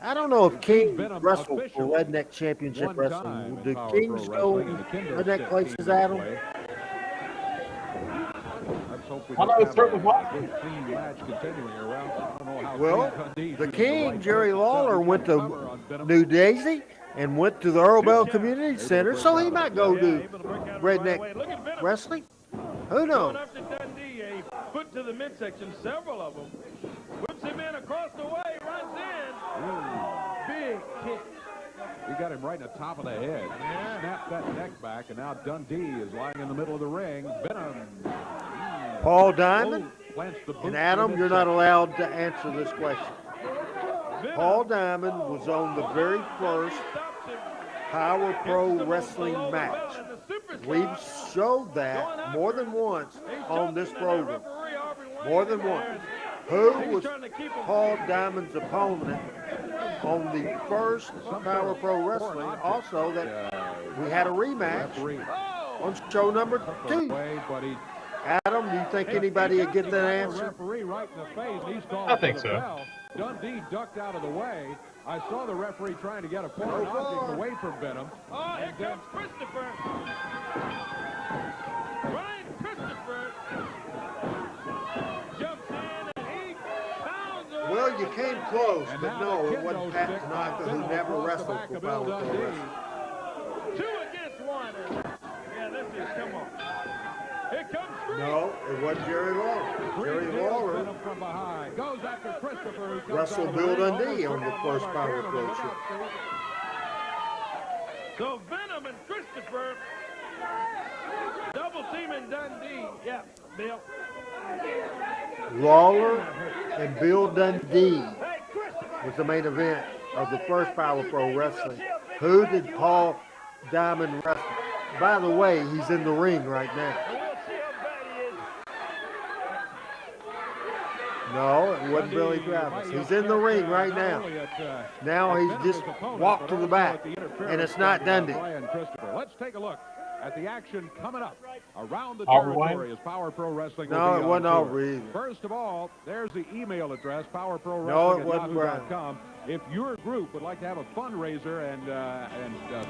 I don't know if King wrestled for Redneck Championship Wrestling. Do Kings go Redneck places, Adam? Well, the King, Jerry Lawler, went to New Daisy and went to the Earl Bell Community Center, so he might go to Redneck Wrestling. Who knows? Going after Dundee, a foot to the midsection, several of them. Whips him in across the way, runs in. Big kick. He got him right in the top of the head. Yeah. Snapped that neck back, and now Dundee is lying in the middle of the ring. Venom. Paul Diamond? Plants the boot And to Adam, the you're not midsection. allowed to answer this question. Paul Diamond was on the very first Power Pro Wrestling match. We've showed that more than once on this program. More than once. Who was Paul Diamond's opponent on the first Power Pro Wrestling? Also, that we had a rematch on show number 2. Adam, do you think anybody would get that answer? Referee right in the face. He's called I think for so. the bell. Dundee ducked out of the way. I saw the referee trying to get a foreign object away from Venom. Oh, here comes Christopher. Ryan Christopher jumps in and he pounds away. Well, you came close, And but now no, the it wasn't kendo Pat stick Tanaka, by who Bill never across the wrestled back for of Bill Power Pro Dundee. Wrestling. 2 against 1. Yeah, this is, come on. Here comes Street. No, it wasn't Jerry Lawler. Jerry Lawler from behind. Goes after Christopher, who comes wrestled out of the Bill ring, Dundee almost on the took first off Power our Pro cameraman. show. Look out, Steve. So Venom and Christopher double teaming Dundee. Yeah, Bill. Lawler and Bill Dundee was the main event of the first Power Pro Wrestling. Who did Paul Diamond wrestle? By the way, he's in the ring right now. No, it wasn't Billy Travis. He's in the ring right now. Now he's just walked to the back, and it's not Dundee. Let's take a look at the action coming up around the Aubrey territory as Power Pro Wrestling will No, be it wasn't on tour. Aubrey either. First of all, there's the email address, No, it wasn't powerprowrestling@yahoo.com. If your group would like to have a fundraiser and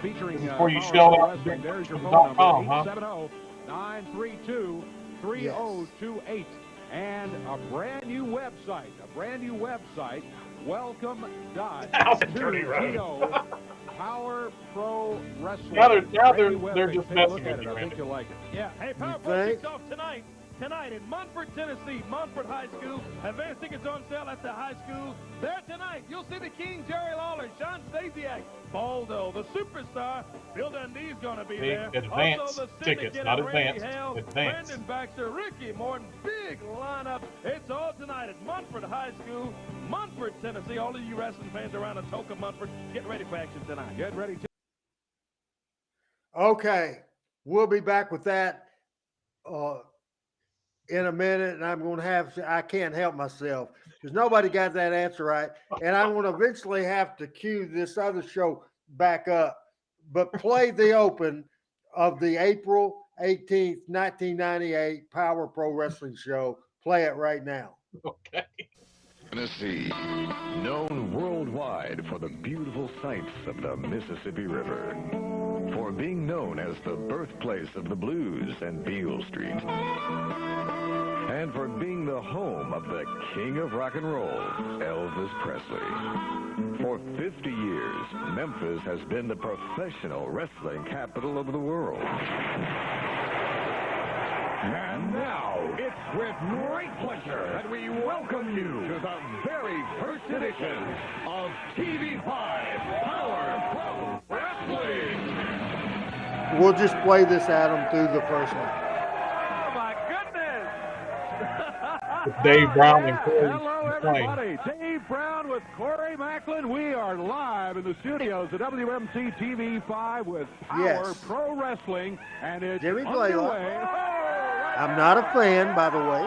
featuring Before you Power shell Pro out Wrestling, there's your phone .com, number, huh? 870-932-3028. And a brand new website, welcome.to Power Pro Wrestling. Now they're Brand new just website. Take a messing look with at it. you, I think Randy. you'll like it. Yeah, hey, Power Pro kicks off tonight. Tonight in Munford, Tennessee, Munford High School. Advance tickets on sale at the high school. There tonight, you'll see the King, Jerry Lawler, Sean Stasiak, Baldo, the superstar. Bill Dundee's going to be Big there. advance Also, the tickets, Syndicate not of Randy advanced, Hale, advanced. Brandon Baxter, Ricky Morton. Big lineup. It's all tonight at Munford High School, Munford, Tennessee. All of you wrestling fans around Atoka, Munford, get ready for action tonight. Get ready to. Okay, we'll be back with that in a minute, and I'm going to have – I can't help myself because nobody got that answer right, and I'm going to eventually have to cue this other show back up, but play the open of the April 18th, 1998 Power Pro Wrestling show. Play it right now. Okay. Tennessee, known worldwide for the beautiful sights of the Mississippi River, for being known as the birthplace of the blues and Beale Street, and for being the home of the king of rock and roll, Elvis Presley. For 50 years, Memphis has been the professional wrestling capital of the world. And now, it's with great pleasure that we welcome you to the very first edition of TV5 Power Pro Wrestling. We'll just play this, Adam, through the first one. Oh, my goodness. With Dave Brown and Corey Hello, McLean. everybody. Dave Brown with Corey Macklin. We are live in the studios at WMC TV5 with Power Yes. Pro Wrestling, and it's Jimmy Blaylock. underway. I'm not a fan, by the way.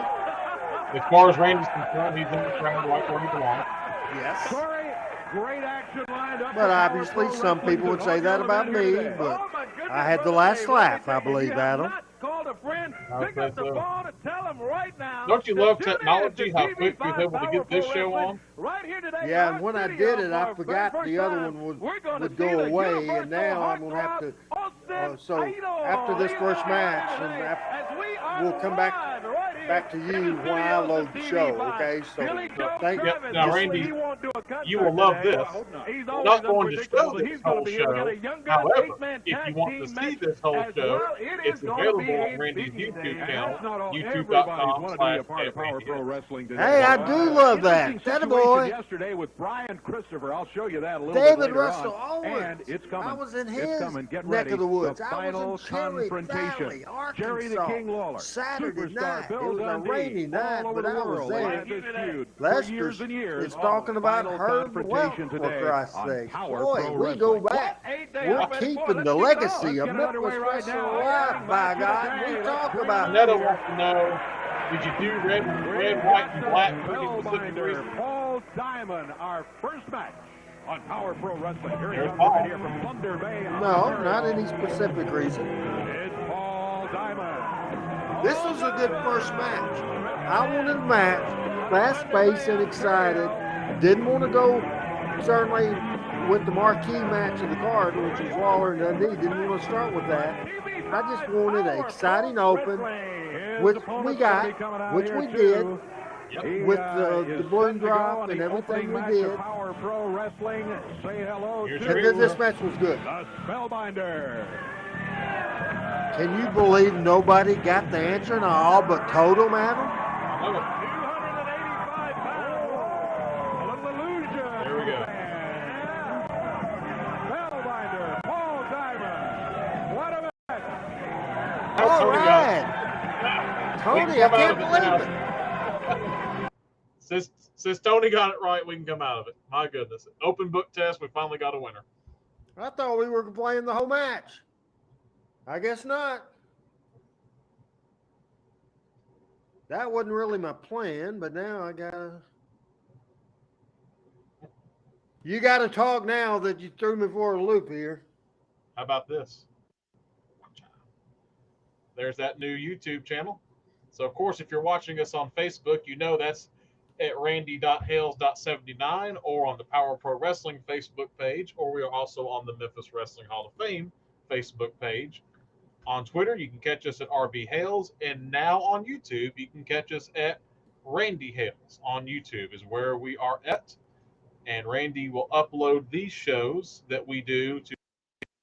As far as Randy's concerned, he's in the crowd right where he belongs. Yes. Corey, great action lined up. But obviously, some people would say that about me, but I had the last laugh, I believe, Adam. Called a friend, I pick up think the so. phone and tell him right now. Don't you to love tune in technology, to how quick TV5 you're able to Power get this Pro show Wrestling on? Right here today. Yeah, in and when our I studio did it, for I our forgot very the first other time. one We're gonna would see go the away, Universal and now I'm going to have Heartthrob to. Austin So Idol. after this first match, and As we are we'll come back live right here back to in you the when I studios load of the show. TV5. Okay, so Billy Joe thank you. Travis, Now, this Randy, week he won't do a concert you will love today. this. He's We're always not going to unpredictable, show but this he's going to whole be here. We got show. a young gun However, eight-man if tag you want team to see match this whole as show, well. It it's is going to available be on a Randy's biggie YouTube day. channel, That's not all. Everybody's youtube.com/. wanted to be a part of Power Pro Wrestling today. Hey, I do love that. Interesting That situation boy. yesterday with Brian Christopher. I'll show you that a little David bit later Russell on. Owens. And it's coming. I was in It's his coming. Get neck ready. of the woods. The I final was in Cherry confrontation. Valley, Arkansas. Jerry the King Lawler. Saturday Superstar night. Bill It was a Dundee. rainy night, all over but the I was world. there. Had this feud for Lester years and years. is talking about Final Herb confrontation Welch, for today Christ's on sake. Power Boy, Pro we go Wrestling. back. Day We're I'm ready for it. keeping Let's the kick it off. legacy Let's of get it underway Memphis right Wrestling now. Alive, by God. We talk about Netta wants to know, did you do red, white, and black for any specific Spellbinder, reason? Paul Diamond, our first match on Power Pro Wrestling. Here he There's comes Paul. right here from Thunder Bay. No, Ontario. not any specific reason. It's Paul Diamond. This was a good first match. I wanted a match, fast-paced and excited. Didn't want to go, certainly, with the marquee match of the card, which is Lawler and Dundee. Didn't want to start with that. I just wanted an exciting open, which we got, which we did. with the balloon drop and everything we did. Power Pro Wrestling. Say hello to This match was good. the Spellbinder. Can you believe nobody got the answer in all but Totem, Adam? There we go. Spellbinder, Paul Diamond. What a match. All right. Tony, I can't believe it. Since Tony got it right, we can come out of it. My goodness. Open book test, we finally got a winner. I thought we were playing the whole match. I guess not. That wasn't really my plan, but now I gotta. You gotta talk now that you threw me for a loop here. How about this? There's that new YouTube channel. So, of course, if you're watching us on Facebook, you know that's at randy.hales.79 or on the Power Pro Wrestling Facebook page, or we are also on the Memphis Wrestling Hall of Fame Facebook page. On Twitter, you can catch us at RB Hales, and now on YouTube, you can catch us at Randy Hales. On YouTube is where we are at, and Randy will upload these shows that we do to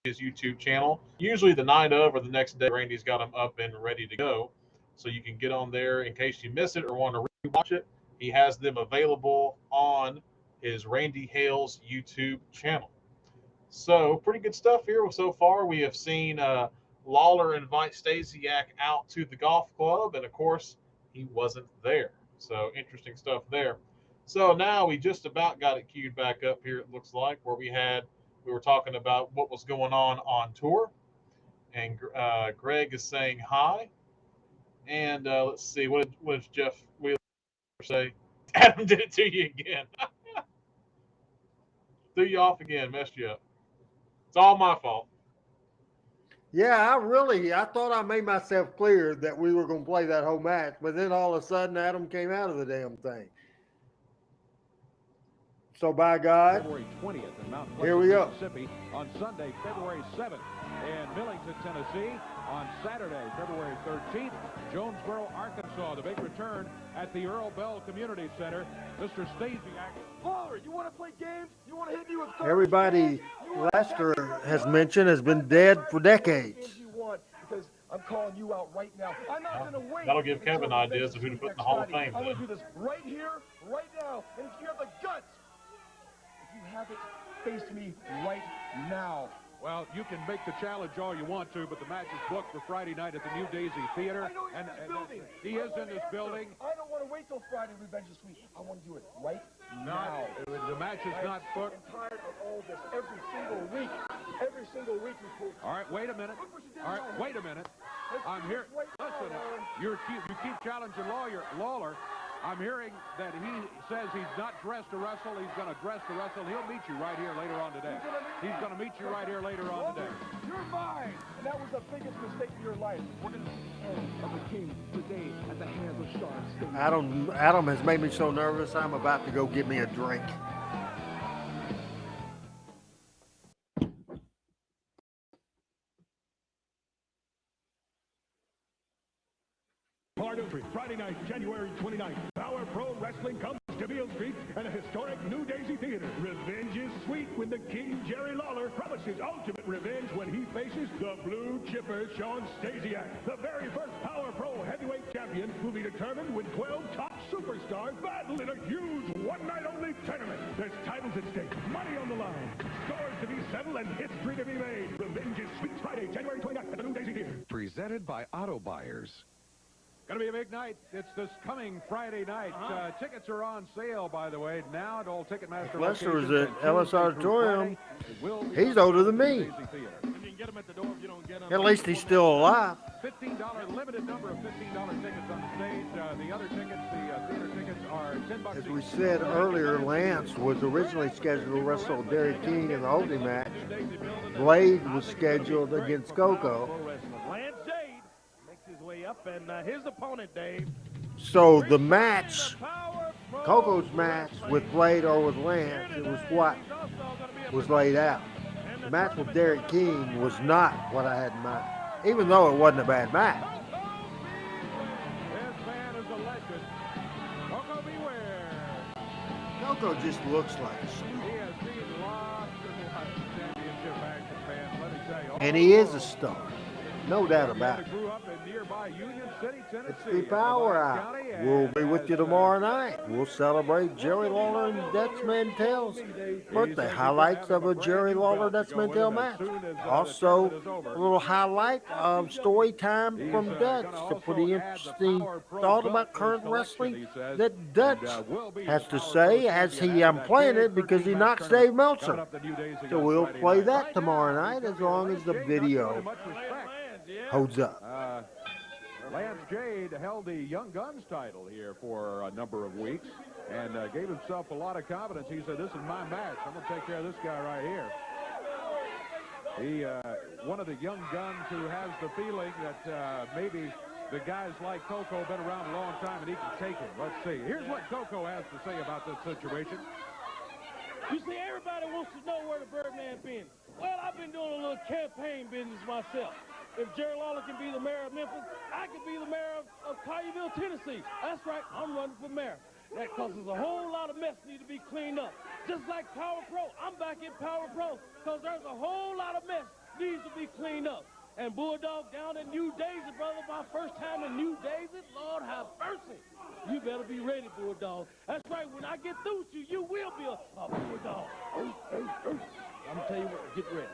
his YouTube channel. Usually the night of or the next day, Randy's got them up and ready to go, so you can get on there in case you miss it or want to rewatch it. He has them available on his Randy Hales YouTube channel. So pretty good stuff here so far. We have seen Lawler invite Stasiak out to the golf club, and of course he wasn't there. So interesting stuff there. So now we just about got it queued back up here, it looks like, where we were talking about what was going on tour, and Greg is saying hi. And let's see, what did Jeff Wheeler say? Adam did it to you again. Threw you off again, messed you up. It's all my fault. Yeah, I thought I made myself clear that we were going to play that whole match, but then all of a sudden Adam came out of the damn thing. So by God, February 20th in Mount here we go. Mississippi. On Sunday, February 7th in Millington, Tennessee. On Saturday, February 13th, Jonesboro, Arkansas. The big return at the Earl Bell Community Center. Mr. Stasiak. Lawler, you want to play games? You want to hit me with Everybody Lester has mentioned has been dead for decades. you want, because I'm calling you out right now. I'm not going to wait. That'll give Kevin ideas of who to put in the Hall of Fame. I'm going to do this right here, right now. And if you have the guts, if you have it, face me right now. Well, you can make the challenge all you want to, but the match is booked for Friday night at the New Daisy Theater. I know he's in this building. He is in this building. I don't want to wait till Friday, Revenge is Sweet. I want to do it right now. The match is not booked. I'm tired of all this every single week. Every single week we pull. All right, wait a minute. All right, wait a minute. I'm here. Listen, you keep challenging Lawler. I'm hearing that he says he's not dressed to wrestle. He's going to dress to wrestle. He'll meet you right here later on today. He's going to meet you right here later on today. You're mine. And that was the biggest mistake of your life. We're going to see the end of the king today at the hands of Sean. Adam has made me so nervous. I'm about to go get me a drink. Part of Friday night, January 29th, Power Pro Wrestling comes to Beale Street and a historic New Daisy Theater. Revenge is sweet when the King Jerry Lawler promises ultimate revenge when he faces the Blue Chipper Sean Stasiak. The very first Power Pro heavyweight champion will be determined when 12 top superstars battle in a huge one-night-only tournament. There's titles at stake, money on the line, scores to be settled, and history to be made. Revenge is sweet, Friday, January 29th at the New Daisy Theater. Presented by Auto Buyers. Going to be a big night. It's this coming Friday night. Tickets are on sale, by the way, now at all Ticketmaster Lester was locations. at Ellis Auditorium. He's older than me. At least he's still alive. $15 limited number of $15 tickets on the stage. The other tickets, the theater tickets, are $10. As we said earlier, Lance was originally scheduled to wrestle Derek King in the holding match. Blade was scheduled against Coco. Lance Jade makes his way up, and his opponent, Dave. So the match, Coco's match with Blade or with Lance, it was what was laid out. The match with Derek King was not what I had in mind, even though it wasn't a bad match. This man is a legend. Coco Coco just looks like a star. He has seen lots and lots of championship action, fans. Let me tell you. And he is a star. No doubt about it. Grew up in nearby Union City, Tennessee. It's the Power Hour. We'll be with you tomorrow night. We'll celebrate Jerry Lawler and Dutch Mantel's birthday. Highlights of a Jerry Lawler Dutch Mantel match. Also, a little highlight of story time from Dutch. A pretty interesting thought about current wrestling that Dutch has to say as he playing it because he knocks Dave Meltzer. So we'll play that tomorrow night as long as the video holds up. Lance Jade held the Young Guns title here for a number of weeks and gave himself a lot of confidence. He said, this is my match. I'm going to take care of this guy right here. He, one of the Young Guns who has the feeling that maybe the guys like Coco have been around a long time and he can take it. Let's see. Here's what Coco has to say about this situation. You see, everybody wants to know where the Birdman been. Well, I've been doing a little campaign business myself. If Jerry Lawler can be the mayor of Memphis, I can be the mayor of Collierville, Tennessee. That's right, I'm running for mayor. That causes a whole lot of mess need to be cleaned up. Just like Power Pro, I'm back in Power Pro because there's a whole lot of mess needs to be cleaned up. And Bulldog down in New Daisy, brother, my first time in New Daisy, Lord have mercy. You better be ready, Bulldog. That's right, when I get through with you, you will be a Bulldog. I'm going to tell you what, get ready.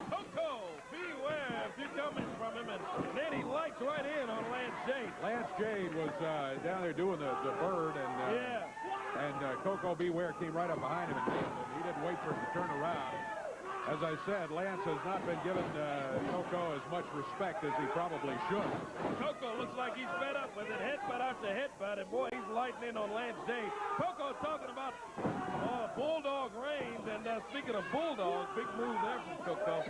Coco, beware if you're coming from him, and then he lights right in on Lance Jade. Lance Jade was down there doing the bird, and Coco Beware came right up behind him and nailed him. He didn't wait for him to turn around. As I said, Lance has not been given Coco as much respect as he probably should. Coco looks like he's fed up with it, headbutt after headbutt, and boy, he's lighting in on Lance Jade. Coco talking about Bulldog Reigns, and speaking of Bulldog, big move there from Coco.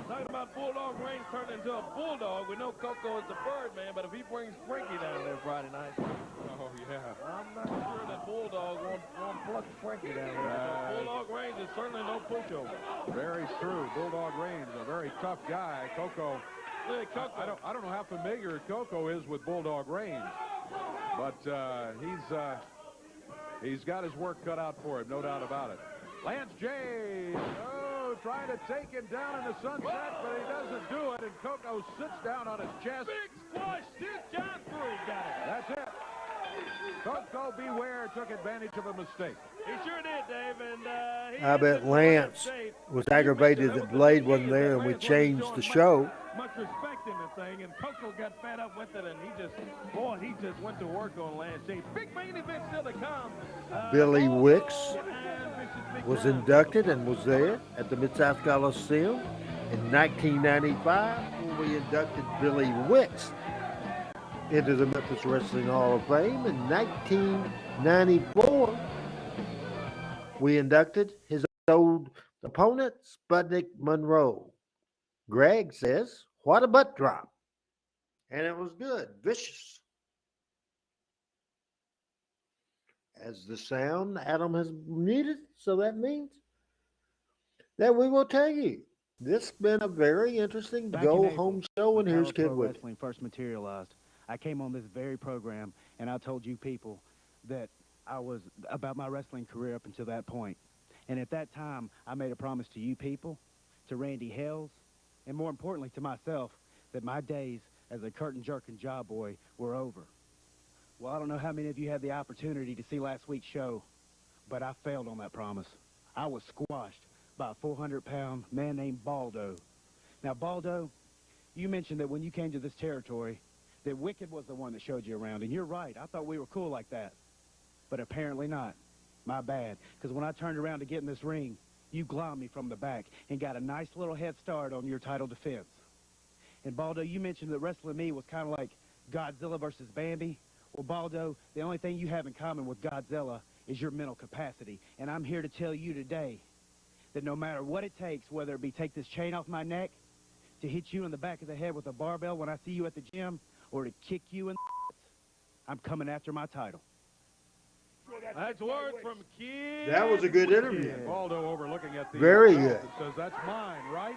Talking about Bulldog Reigns turning into a Bulldog. We know Coco is the Birdman, but if he brings Frankie down there Friday night, oh yeah, I'm not sure that Bulldog won't pluck Frankie down there. Bulldog Reigns is certainly no pushover. Very true. Bulldog Reigns, a very tough guy. Coco, I don't know how familiar Coco is with Bulldog Reigns, but he's got his work cut out for him, no doubt about it. Lance Jade, trying to take him down in the sunset, but he doesn't do it, and Coco sits down on his chest. Big squash, Steve John Brew got it. That's it. Coco Beware took advantage of a mistake. He sure did, Dave, and I bet Lance was aggravated that Blade wasn't there and we changed the show. Much respect in the thing, and Coco got fed up with it, and he just went to work on Lance Jade. Big main event still to come. Billy Wicks was inducted and was there at the Mid-South Coliseum in 1995 when we inducted Billy Wicks into the Memphis Wrestling Hall of Fame. In 1994, we inducted his old opponent, Sputnik Monroe. Greg says, what a butt drop. And it was good, vicious. As the sound Adam has muted, so that means that we will tell you. This has been a very interesting go-home show, and here's Kid Wood. Wrestling first materialized. I came on this very program, and I told you people that I was about my wrestling career up until that point. And at that time, I made a promise to you people, to Randy Hells, and more importantly to myself, that my days as a curtain-jerking job boy were over. Well, I don't know how many of you had the opportunity to see last week's show, but I failed on that promise. I was squashed by a 400-pound man named Baldo. Now, Baldo, you mentioned that when you came to this territory, that Wicked was the one that showed you around, and you're right. I thought we were cool like that, but apparently not. My bad, because when I turned around to get in this ring, you glommed me from the back and got a nice little head start on your title defense. And Baldo, you mentioned that wrestling me was kind of like Godzilla versus Bambi. Well, Baldo, the only thing you have in common with Godzilla is your mental capacity, and I'm here to tell you today that no matter what it takes, whether it be take this chain off my neck, to hit you in the back of the head with a barbell when I see you at the gym, or to kick you in the I'm coming after my title. That's word from Kid. That was a good interview. Baldo overlooking at the very good. Says that's mine, right?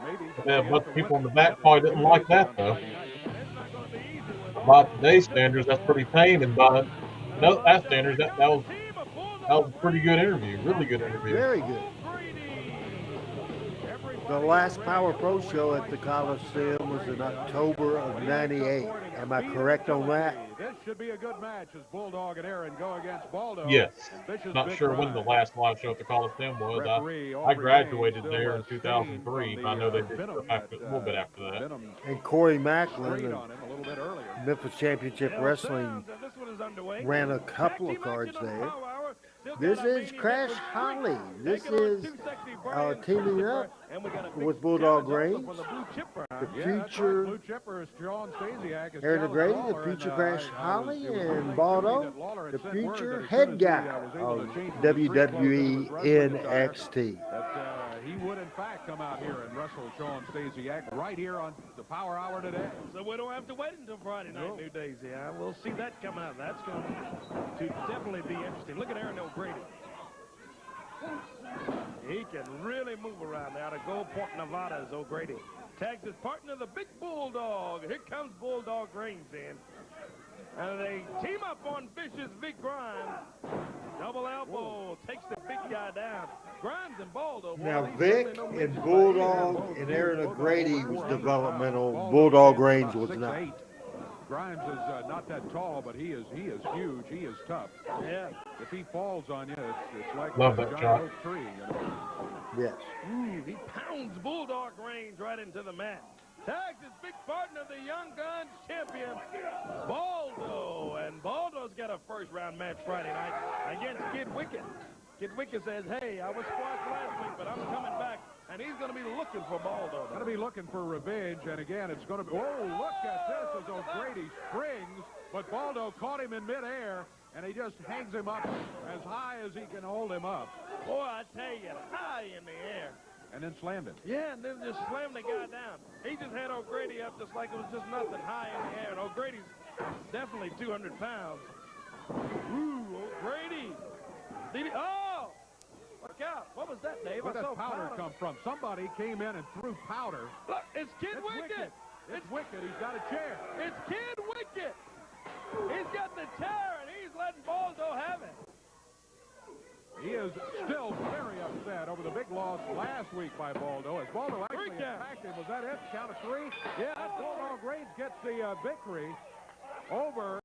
And maybe. Yeah, but people in the back probably didn't like that though. By today's standards, that's pretty tame, but No, that's standards. That was a pretty good interview. Really good interview. Very good. The last Power Pro show at the Coliseum was in October of '98. Am I correct on that? This should be a good match as Bulldog and Aaron go against Baldo. Yes. and Vicious Not Big sure when the Ryan. last live show at the Coliseum was. Referee I Aubrey graduated Haynes there still in 2003. I know they did Venom a little bit after that. Venom And Corey sprayed Macklin on him a little bit earlier. of Memphis Championship Wrestling ran a couple of cards there. This is Crash Holly. This is teaming up with Bulldog Reigns, the future Blue Chipper is Sean Stasiak. Aaron O'Grady, the future Crash Holly, and Baldo, the future head guy of WWE NXT. That he would in fact come out here and wrestle Sean Stasiak right here on the Power Hour today. So we don't have to wait until Friday night, New Daisy. We'll see that come out. That's going to definitely be interesting. Look at Aaron O'Grady. He can really move around there. Out of Gold Point, Nevada is O'Grady. Tags his partner, the Big Bulldog. Here comes Bulldog Reigns in. And they team up on Vicious Big Grimes. Double elbow takes the big guy down. Grimes and Baldo. Now Vic and Bulldog and Aaron O'Grady was developmental. Bulldog Reigns was not. 6'8". Grimes is not that tall, but he is huge. He is tough. Yeah. If he falls on you, it's like Love a that giant shot. oak tree. You know? Yes. He pounds Bulldog Reigns right into the mat. Tags his big partner, the Young Guns champion, Baldo. And Baldo's got a first-round match Friday night against Kid Wicked. Kid Wicked says, hey, I was squashed last week, but I'm coming back. And he's going to be looking for Baldo. Going to be looking for revenge, and again, it's going to be, oh, look at this as O'Grady springs, but Baldo caught him in midair, and he just hangs him up as high as he can hold him up. Boy, I tell you, high in the air. And then slammed him. Yeah, and then just slammed the guy down. He just had O'Grady up just like it was just nothing, high in the air. And O'Grady's definitely 200 pounds. Ooh, O'Grady. Oh! Look out. What was that, Dave? Where I did saw that powder come from? Somebody came in and threw powder. Look, it's Kid Wicked. It's Wicked. He's got a chair. It's Kid Wicked. He's got the chair, and he's letting Baldo have it. He is still very upset over the big loss last week by Baldo. As Baldo actually attacked him. Was that it? Count of three? Yeah, Bulldog Reigns gets the victory over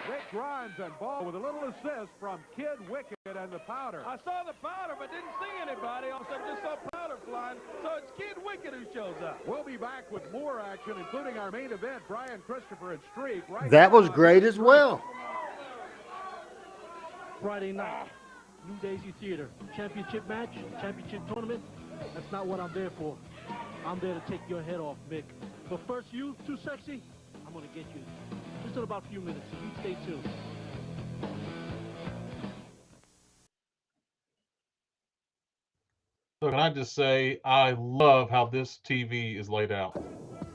Rick Grimes and Baldo with a little assist from Kid Wicked and the powder. I saw the powder, but didn't see anybody. Also, just saw powder flying. So it's Kid Wicked who shows up. We'll be back with more action, including our main event, Brian Christopher and Streak. Right That now was great as well. Friday night, New Daisy Theater, championship match, championship tournament. That's not what I'm there for. I'm there to take your head off, Mick. But first, you, too sexy, I'm going to get you. Just in about a few minutes, so you stay tuned. So can I just say, I love how this TV is laid out.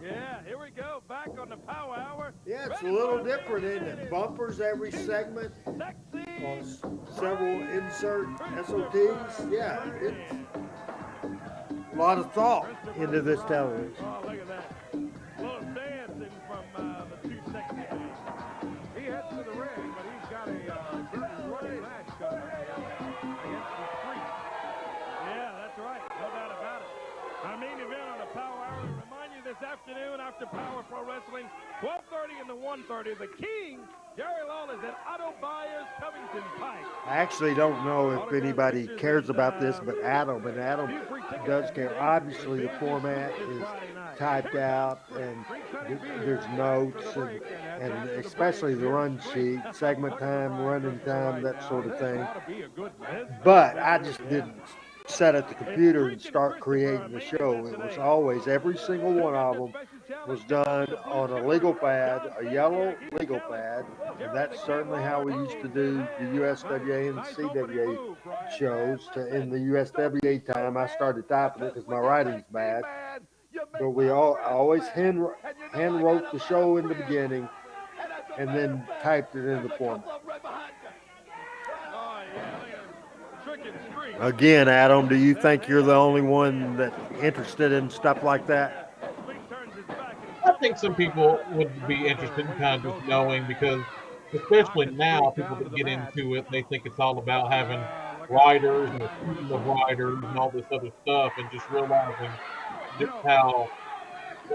Yeah, here we go. Back on the Power Hour. Yeah, it's a little different, isn't it? Bumpers every segment, several insert SOTs. Yeah, it's a lot of thought into this television. Oh, look at that. A little dancing from the two sexy ladies. He heads to the ring, but he's got a very rough match coming up against the Streak. Yeah, that's right. No doubt about it. Our main event on the Power Hour. Remind you this afternoon after Power Pro Wrestling, 12:30 and the 1:30. The King, Jerry Lawler's at Otto Byers, Covington Pike. I actually don't know if anybody cares about this, but Adam does care. Obviously, the format is typed out, and there's notes, and especially the run sheet, segment time, running time, that sort of thing. But I just didn't sit at the computer and start creating the show. It was always, every single one of them was done on a legal pad, a yellow legal pad, and that's certainly how we used to do the USWA and CWA shows. In the USWA time, I started typing it because my writing's bad, but I always hand wrote the show in the beginning and then typed it in the format. Again, Adam, do you think you're the only one that's interested in stuff like that? I think some people would be interested in kind of just knowing, because especially now, people that get into it, they think it's all about having riders and the team of riders and all this other stuff, and just realizing just how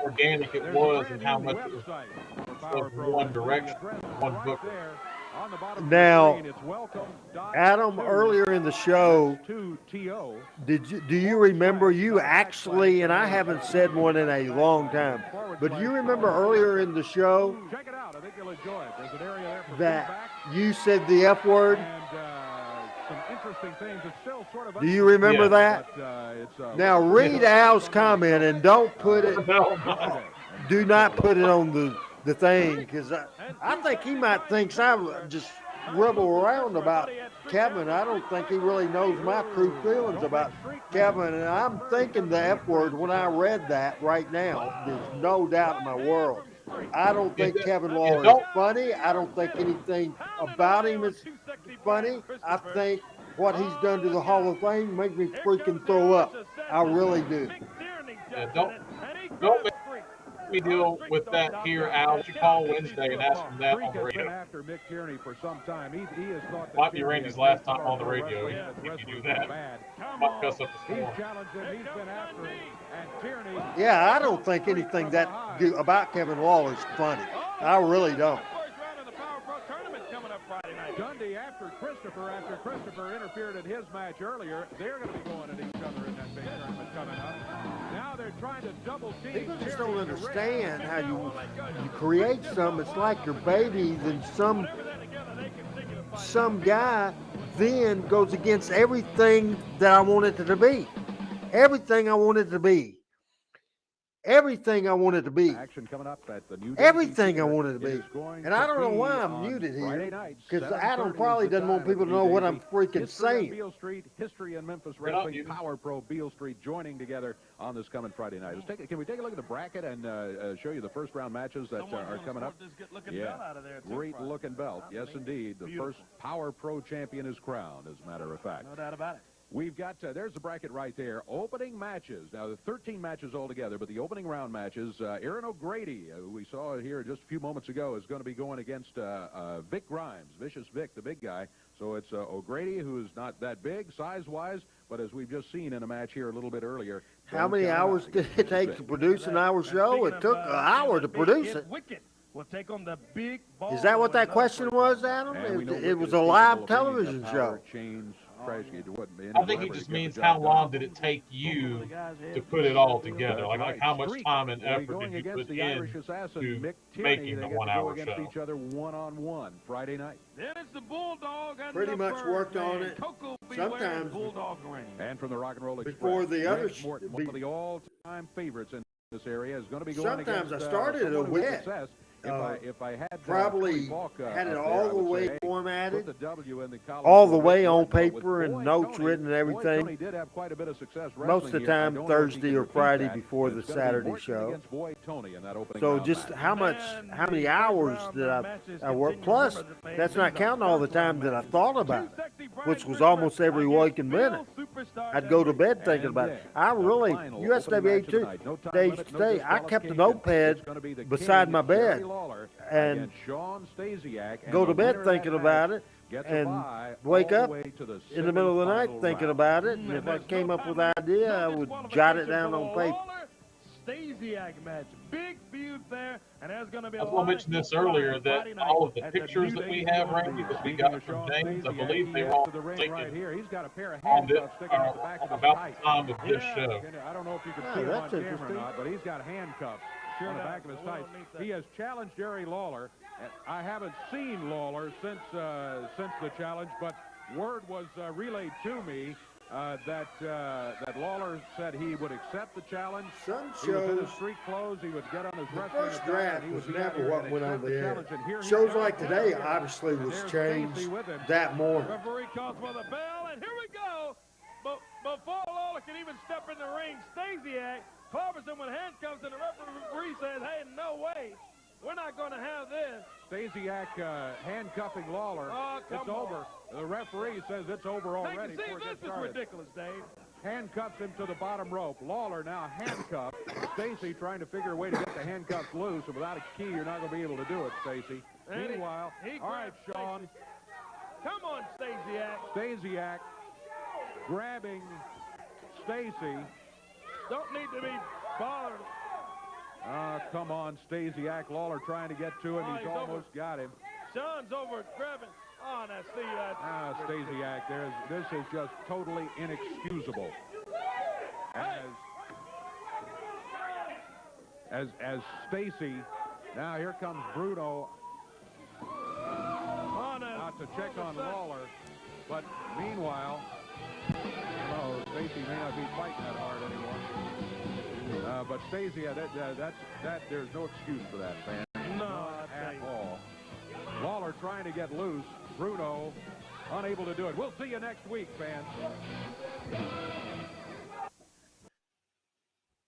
organic it was and how much it was of one direction, one book. Now, Adam, earlier in the show, do you remember, you actually, and I haven't said one in a long time, but do you remember earlier in the show that you said the F word? Do you remember that? Now read Al's comment and don't put it, do not put it on the thing, because I think he might think I just rebel around about Kevin. I don't think he really knows my true feelings about Kevin, and I'm thinking the F word when I read that right now. There's no doubt in my world. I don't think Kevin Lawler is funny. I don't think anything about him is funny. I think what he's done to the Hall of Fame makes me freaking throw up. I really do. Yeah, don't make me deal with that here, Al. You call Wednesday and ask him that on the radio. Might be Randy's last time on the radio if you do that. Might cuss up the score. Yeah, I don't think anything about Kevin Lawler is funny. I really don't. Dundee after Christopher interfered in his match earlier. They're going to be going at each other in that big tournament coming up. Now they're trying to double team. People just don't understand how you create something. It's like your baby, then some guy then goes against everything that I want it to be. Everything I want it to be. Everything I wanted to be. Action coming up at the new Everything I wanted to be. And I don't know why I'm muted here, because Adam probably doesn't want people to know what I'm freaking saying. Beale Street, History in Memphis Wrestling, Power Pro Beale Street joining together on this coming Friday night. Can we take a look at the bracket and show you the first round matches that are coming up? Great looking belt. Yes, indeed. The first Power Pro champion is crowned, as a matter of fact. No doubt about it. We've got, there's the bracket right there, opening matches. Now, the 13 matches altogether, but the opening round matches, Aaron O'Grady, who we saw here just a few moments ago, is going to be going against Vic Grimes, Vicious Vic, the big guy. So it's O'Grady, who's not that big size-wise, but as we've just seen in a match here a little bit earlier. How many hours did it take to produce an hour show? It took an hour to produce it. We'll take on the big ball. Is that what that question was, Adam? It was a live television show. I think he just means how long did it take you to put it all together? Like how much time and effort did you put into making the 1 hour show? Each other one-on-one Friday night. Then it's the Bulldog and pretty much worked on it. Sometimes Bulldog ring. And from the Rock and Roll Express, before the other one of the all-time favorites in this area is going to be going sometimes against, I started a wet. If I had probably had it all the way formatted, all all the way on paper and notes written and everything. Tony did have quite a bit of success most of the time Thursday or Friday before the Saturday show. So just how many hours did I work? Plus, that's not counting all the time that I thought about it, which was almost every waking minute. I'd go to bed thinking about it. I really, USWA 2 days today, I kept a notepad beside my bed and go to bed thinking about it and wake up in the middle of the night thinking about it. And if I came up with an idea, I would jot it down on paper. Stasiak match. Big feud there, and there's going to be I was going to mention this earlier that all of the pictures that we have, Randy, that we got from James, I believe they were all taken on about the time of this show. I don't know if you can see him on camera or not, but he's got handcuffs on the back of his tights. He has challenged Jerry Lawler. I haven't seen Lawler since the challenge, but word was relayed to me that Lawler said he would accept the challenge. Some he would shows, his street clothes, he would get on his the first draft was never what went on the air. Shows like today obviously was changed that morning. Referee calls for the bell, and here we go. But before Lawler can even step in the ring, Stasiak covers him with handcuffs, and the referee says, hey, no way. We're not going to have this. Stasiak handcuffing Lawler. Oh, it's over. The referee says it's over already. See, this is ridiculous, Dave. handcuffs him to the bottom rope. Lawler now handcuffed. Stacy trying to figure a way to get the handcuffs loose, and without a key, you're not going to be able to do it, Stacy. Meanwhile, all right, Sean. Come on, Stasiak. Stasiak grabbing Stacy. Don't need to be bothered. Come on, Stasiak. Lawler trying to get to him. Oh, He's almost got him. Sean's over grabbing. Oh, now see that. Stasiak, this is just totally inexcusable. As Stacy, now here comes Bruno out to check on Lawler, but meanwhile, Stacy may not be fighting that hard anymore. But Stacy, there's no excuse for that, man. No, at all. Lawler trying to get loose. Bruno unable to do it. We'll see you next week, fans.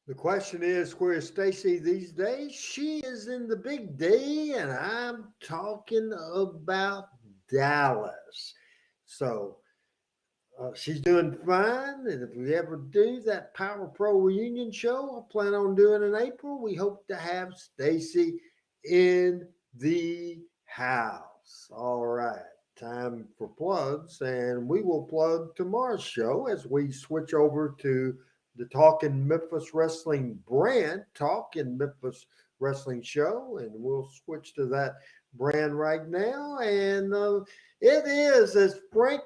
The question is, where is Stacy these days? She is in the big day, and I'm talking about Dallas. So she's doing fine, and if we ever do that Power Pro reunion show, I plan on doing in April. We hope to have Stacy in the house. All right, time for plugs, and we will plug tomorrow's show as we switch over to the Talking Memphis Wrestling brand, Talking Memphis Wrestling show, and we'll switch to that brand right now. And it is, as Frank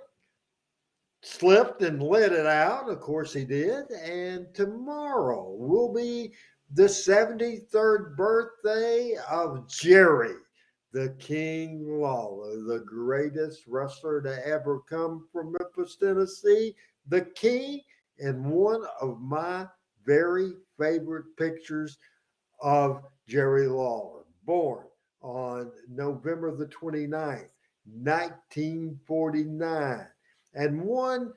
slipped and let it out, of course he did, and tomorrow will be the 73rd birthday of Jerry the King Lawler, the greatest wrestler to ever come from Memphis, Tennessee, the King. And one of my very favorite pictures of Jerry Lawler, born on November the 29th, 1949, and one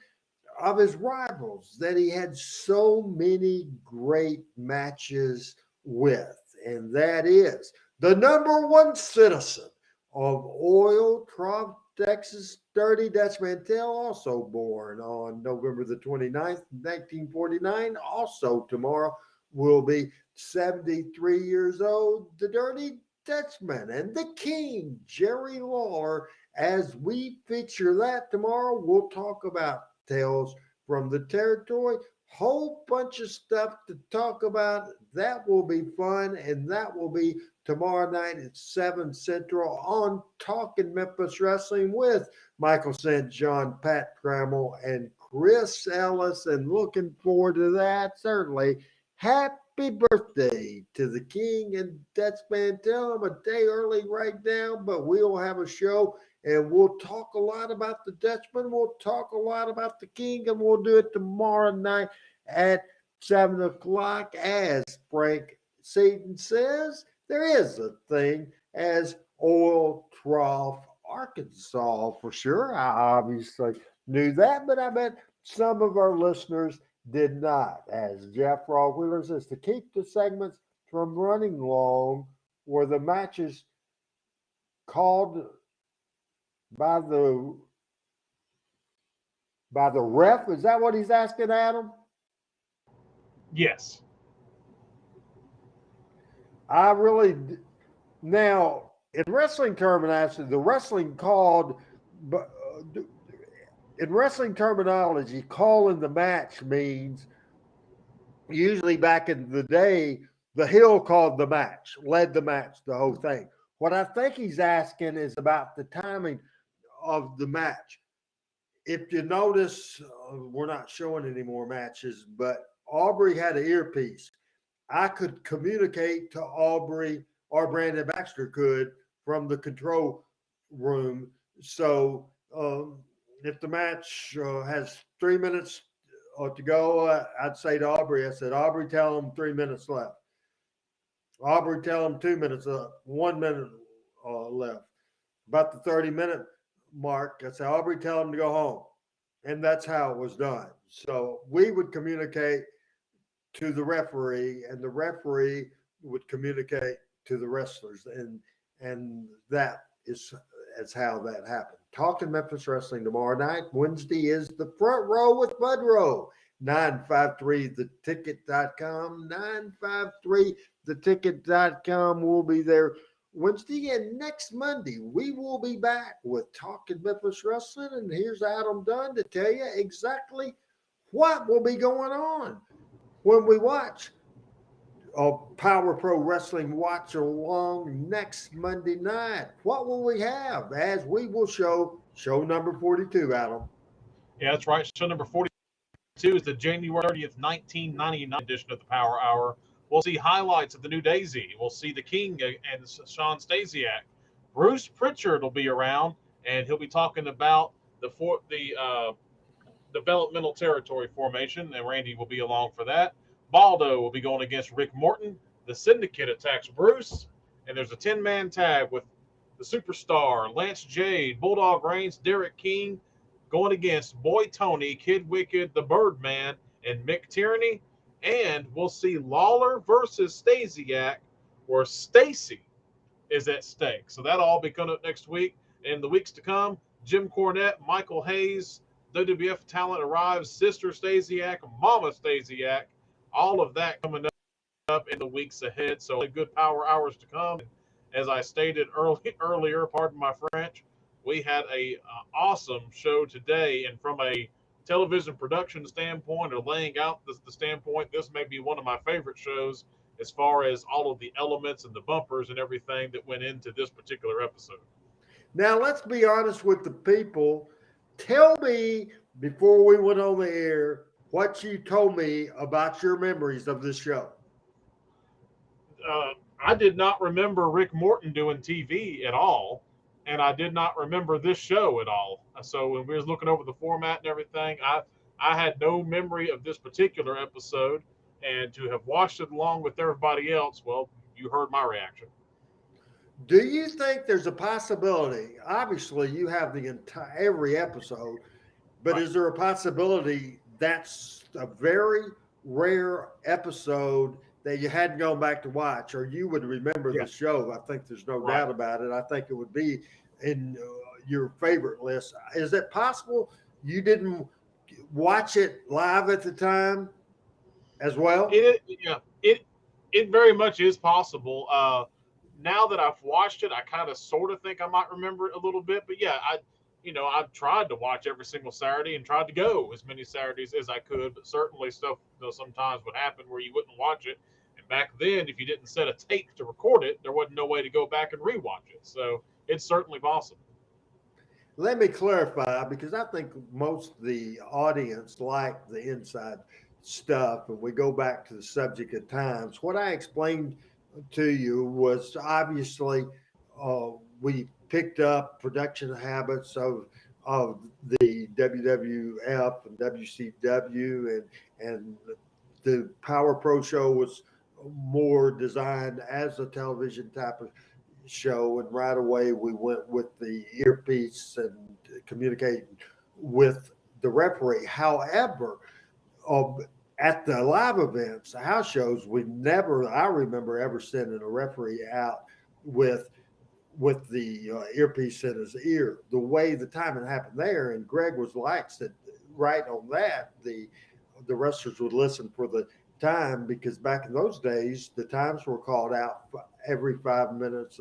of his rivals that he had so many great matches with, and that is the #1 citizen of Oil Trough, Texas, Dirty Dutch Mantell, also born on November the 29th, 1949. Also tomorrow will be 73 years old, the Dirty Dutchman and the King, Jerry Lawler. As we feature that tomorrow, we'll talk about Tales from the Territory. Whole bunch of stuff to talk about. That will be fun, and that will be tomorrow night at 7 Central on Talking Memphis Wrestling with Michael St. John, Pat Trammell, and Chris Ellis. And looking forward to that, certainly. Happy birthday to the King and Dutch Mantell. I'm a day early right now, but we'll have a show, and we'll talk a lot about the Dutchman. We'll talk a lot about the King, and we'll do it tomorrow night at 7 o'clock. As Frank Seaton says, there is a thing as Oil Trough, Arkansas, for sure. I obviously knew that, but I bet some of our listeners did not. As Jeff Wheeler says, to keep the segments from running long, were the matches called by the ref? Is that what he's asking, Adam? Yes. Now, in wrestling terminology, the wrestling called, in wrestling terminology, calling the match means, usually back in the day, the heel called the match, led the match, the whole thing. What I think he's asking is about the timing of the match. If you notice, we're not showing any more matches, but Aubrey had an earpiece. I could communicate to Aubrey, or Brandon Baxter could, from the control room. So if the match has 3 minutes to go, I'd say to Aubrey, I said, Aubrey, tell him 3 minutes left. Aubrey, tell him 2 minutes left, 1 minute left. About the 30-minute mark, I said, Aubrey, tell him to go home. And that's how it was done. So we would communicate to the referee, and the referee would communicate to the wrestlers, and that is how that happened. Talking Memphis Wrestling tomorrow night. Wednesday is the Front Row with Bud Rowe. 953theticket.com. 953theticket.com. We'll be there Wednesday, and next Monday we will be back with Talking Memphis Wrestling. And here's Adam Dunn to tell you exactly what will be going on when we watch Power Pro Wrestling Watch Along next Monday night. What will we have? As we will show number 42, Adam. Yeah, that's right. Show number 42 is the January 30th, 1999 edition of the Power Hour. We'll see highlights of the new Daisy. We'll see the King and Sean Stasiak. Bruce Pritchard will be around, and he'll be talking about the developmental territory formation, and Randy will be along for that. Baldo will be going against Rick Morton. The Syndicate attacks Bruce, and there's a 10-man tag with the Superstar, Lance Jade, Bulldog Reigns, Derek King, going against Boy Tony, Kid Wicked, the Birdman, and Mick Tierney. And we'll see Lawler versus Stasiak, where Stacy is at stake. So that'll all be coming up next week. In the weeks to come, Jim Cornette, Michael Hayes, WWF talent arrives, Sister Stasiak, Mama Stasiak, all of that coming up in the weeks ahead. So good Power Hours to come. As I stated earlier, pardon my French, we had a awesome show today, and from a television production standpoint or laying out the standpoint, this may be one of my favorite shows as far as all of the elements and the bumpers and everything that went into this particular episode. Now, let's be honest with the people. Tell me, before we went on the air, what you told me about your memories of this show. I did not remember Rick Morton doing TV at all, and I did not remember this show at all. So when we was looking over the format and everything, I had no memory of this particular episode, and to have watched it along with everybody else, well, you heard my reaction. Do you think there's a possibility? Obviously, you have the entire every episode, but is there a possibility that's a very rare episode that you hadn't gone back to watch, or you would remember the show? I think there's no doubt about it. I think it would be in your favorite list. Is it possible you didn't watch it live at the time as well? It very much is possible. Now that I've watched it, I kind of sort of think I might remember it a little bit. But yeah, I've tried to watch every single Saturday and tried to go as many Saturdays as I could. But certainly stuff sometimes would happen where you wouldn't watch it. And back then, if you didn't set a tape to record it, there wasn't no way to go back and rewatch it. So it's certainly possible. Let me clarify, because I think most of the audience like the inside stuff, and we go back to the subject at times. What I explained to you was obviously we picked up production habits of the WWF and WCW, and the Power Pro show was more designed as a television type of show, and right away we went with the earpiece and communicating with the referee. However, at the live events, the house shows, I remember ever sending a referee out with the earpiece in his ear. The way the timing happened there, and Greg was said right on that, the wrestlers would listen for the time, because back in those days, the times were called out every 5 minutes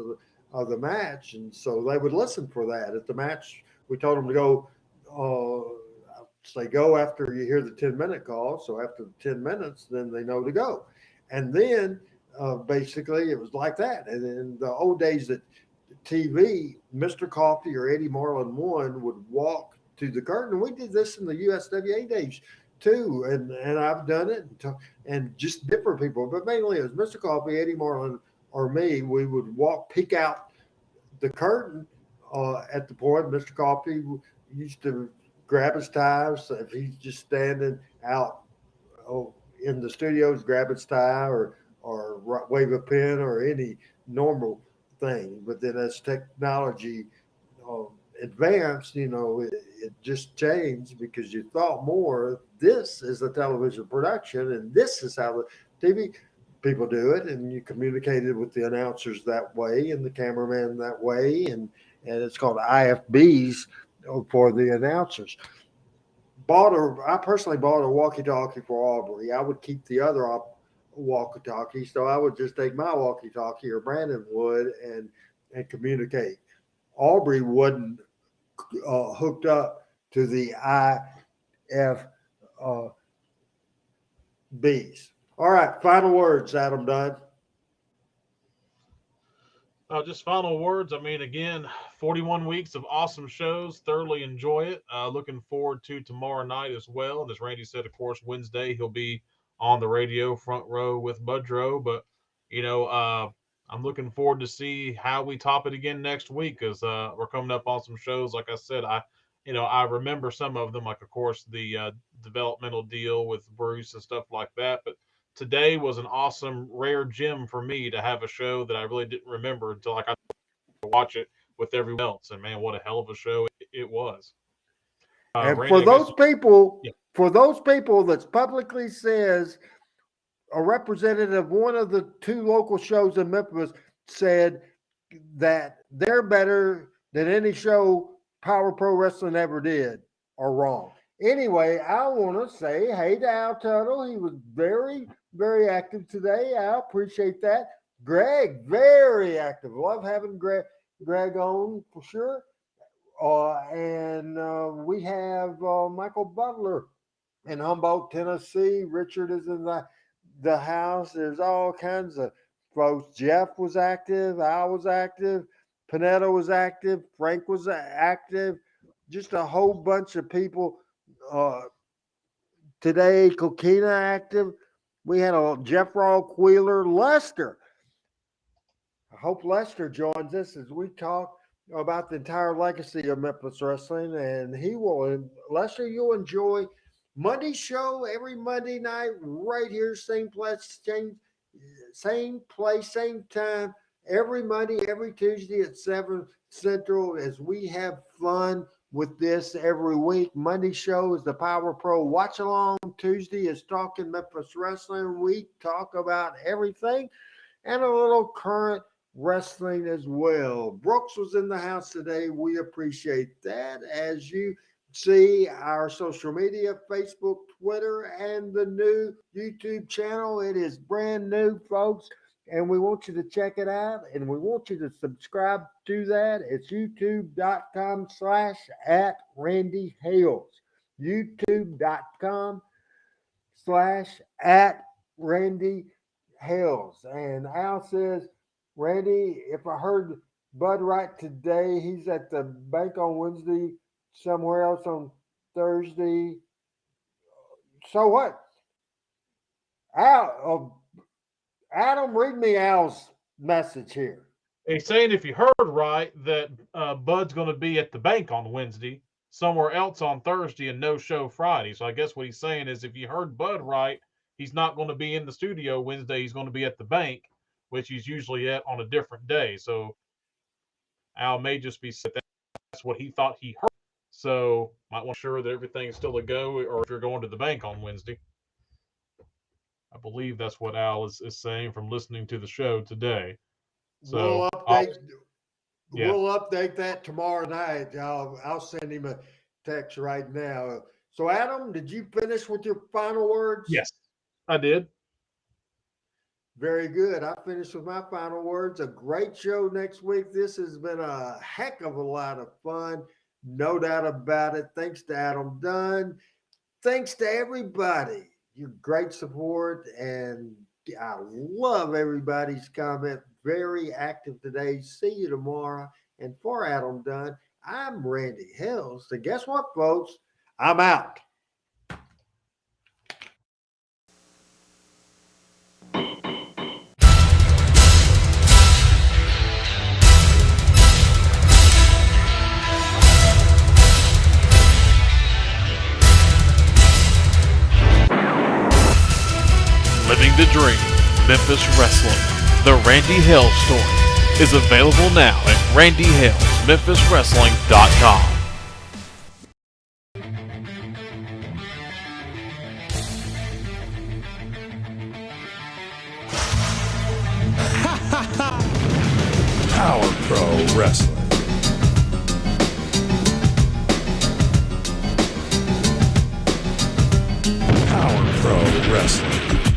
of the match. And so they would listen for that. At the match, we told them to go, go after you hear the 10-minute call. So after the 10 minutes, then they know to go. And then basically it was like that. And in the old days at TV, Mr. Coffee or Eddie Marlin One would walk to the curtain. And we did this in the USWA days too. And I've done it, and just different people, but mainly it was Mr. Coffee, Eddie Marlin, or me. We would peek out the curtain at the point. Mr. Coffee used to grab his ties. So if he's just standing out in the studios, grab his tie or wave a pen or any normal thing. But then as technology advanced, it just changed, because you thought more, this is a television production and this is how the TV people do it, and you communicated with the announcers that way and the cameraman that way, and it's called IFBs for the announcers. I personally bought a walkie-talkie for Aubrey. I would keep the other walkie-talkie, so I would just take my walkie-talkie, or Brandon would, and communicate. Aubrey wasn't hooked up to the IFBs. All right, final words, Adam Dunn. Just final words. I mean, again, 41 weeks of awesome shows. Thoroughly enjoy it. Looking forward to tomorrow night as well. And as Randy said, of course, Wednesday he'll be on the radio front row with Budrow. But, I'm looking forward to see how we top it again next week, because we're coming up on some shows. Like I said, I remember some of them, like, of course, the developmental deal with Bruce and stuff like that. But today was an awesome, rare gem for me to have a show that I really didn't remember until I got to watch it with everyone else. And man, what a hell of a show it was. And Randy, for those people that's publicly says, a representative of one of the two local shows in Memphis said that they're better than any show Power Pro Wrestling ever did, are wrong. Anyway, I want to say hey to Al Tuttle. He was very, very active today. I appreciate that. Greg, very active. Love having Greg on for sure. And we have Michael Butler in Humboldt, Tennessee. Richard is in the house. There's all kinds of folks. Jeff was active. I was active. Panetta was active. Frank was active. Just a whole bunch of people. Today, Coquina active. We had a Jeff Raw, Wheeler, Lester. I hope Lester joins us as we talk about the entire legacy of Memphis Wrestling, and he will. Lester, you'll enjoy Monday's show every Monday night right here, same place, same time. Every Monday, every Tuesday at 7 Central, as we have fun with this every week. Monday show is the Power Pro Watch Along. Tuesday is Talking Memphis Wrestling. We talk about everything and a little current wrestling as well. Brooks was in the house today. We appreciate that. As you see, our social media, Facebook, Twitter, and the new YouTube channel. It is brand new, folks, and we want you to check it out, and we want you to subscribe to that. It's youtube.com/@RandyHales. youtube.com/@RandyHales. And Al says, Randy, if I heard Bud right today, he's at the bank on Wednesday, somewhere else on Thursday. So what? Adam, read me Al's message here. He's saying if you heard right that Bud's going to be at the bank on Wednesday, somewhere else on Thursday, and no show Friday. So I guess what he's saying is if you heard Bud right, he's not going to be in the studio Wednesday. He's going to be at the bank, which he's usually at on a different day. So Al may just be saying that's what he thought he heard. So might want to sure that everything's still a go, or if you're going to the bank on Wednesday. I believe that's what Al is saying from listening to the show today. So we'll update that tomorrow night. I'll send him a text right now. So Adam, did you finish with your final words? Yes, I did. Very good. I finished with my final words. A great show next week. This has been a heck of a lot of fun. No doubt about it. Thanks to Adam Dunn. Thanks to everybody. Your great support, and I love everybody's comment. Very active today. See you tomorrow. And for Adam Dunn, I'm Randy Hills. So guess what, folks? I'm out. Living the Dream, Memphis Wrestling, The Randy Hales Story, is available now at randyhalesmemphiswrestling.com. Power Pro Wrestling. Wrestling.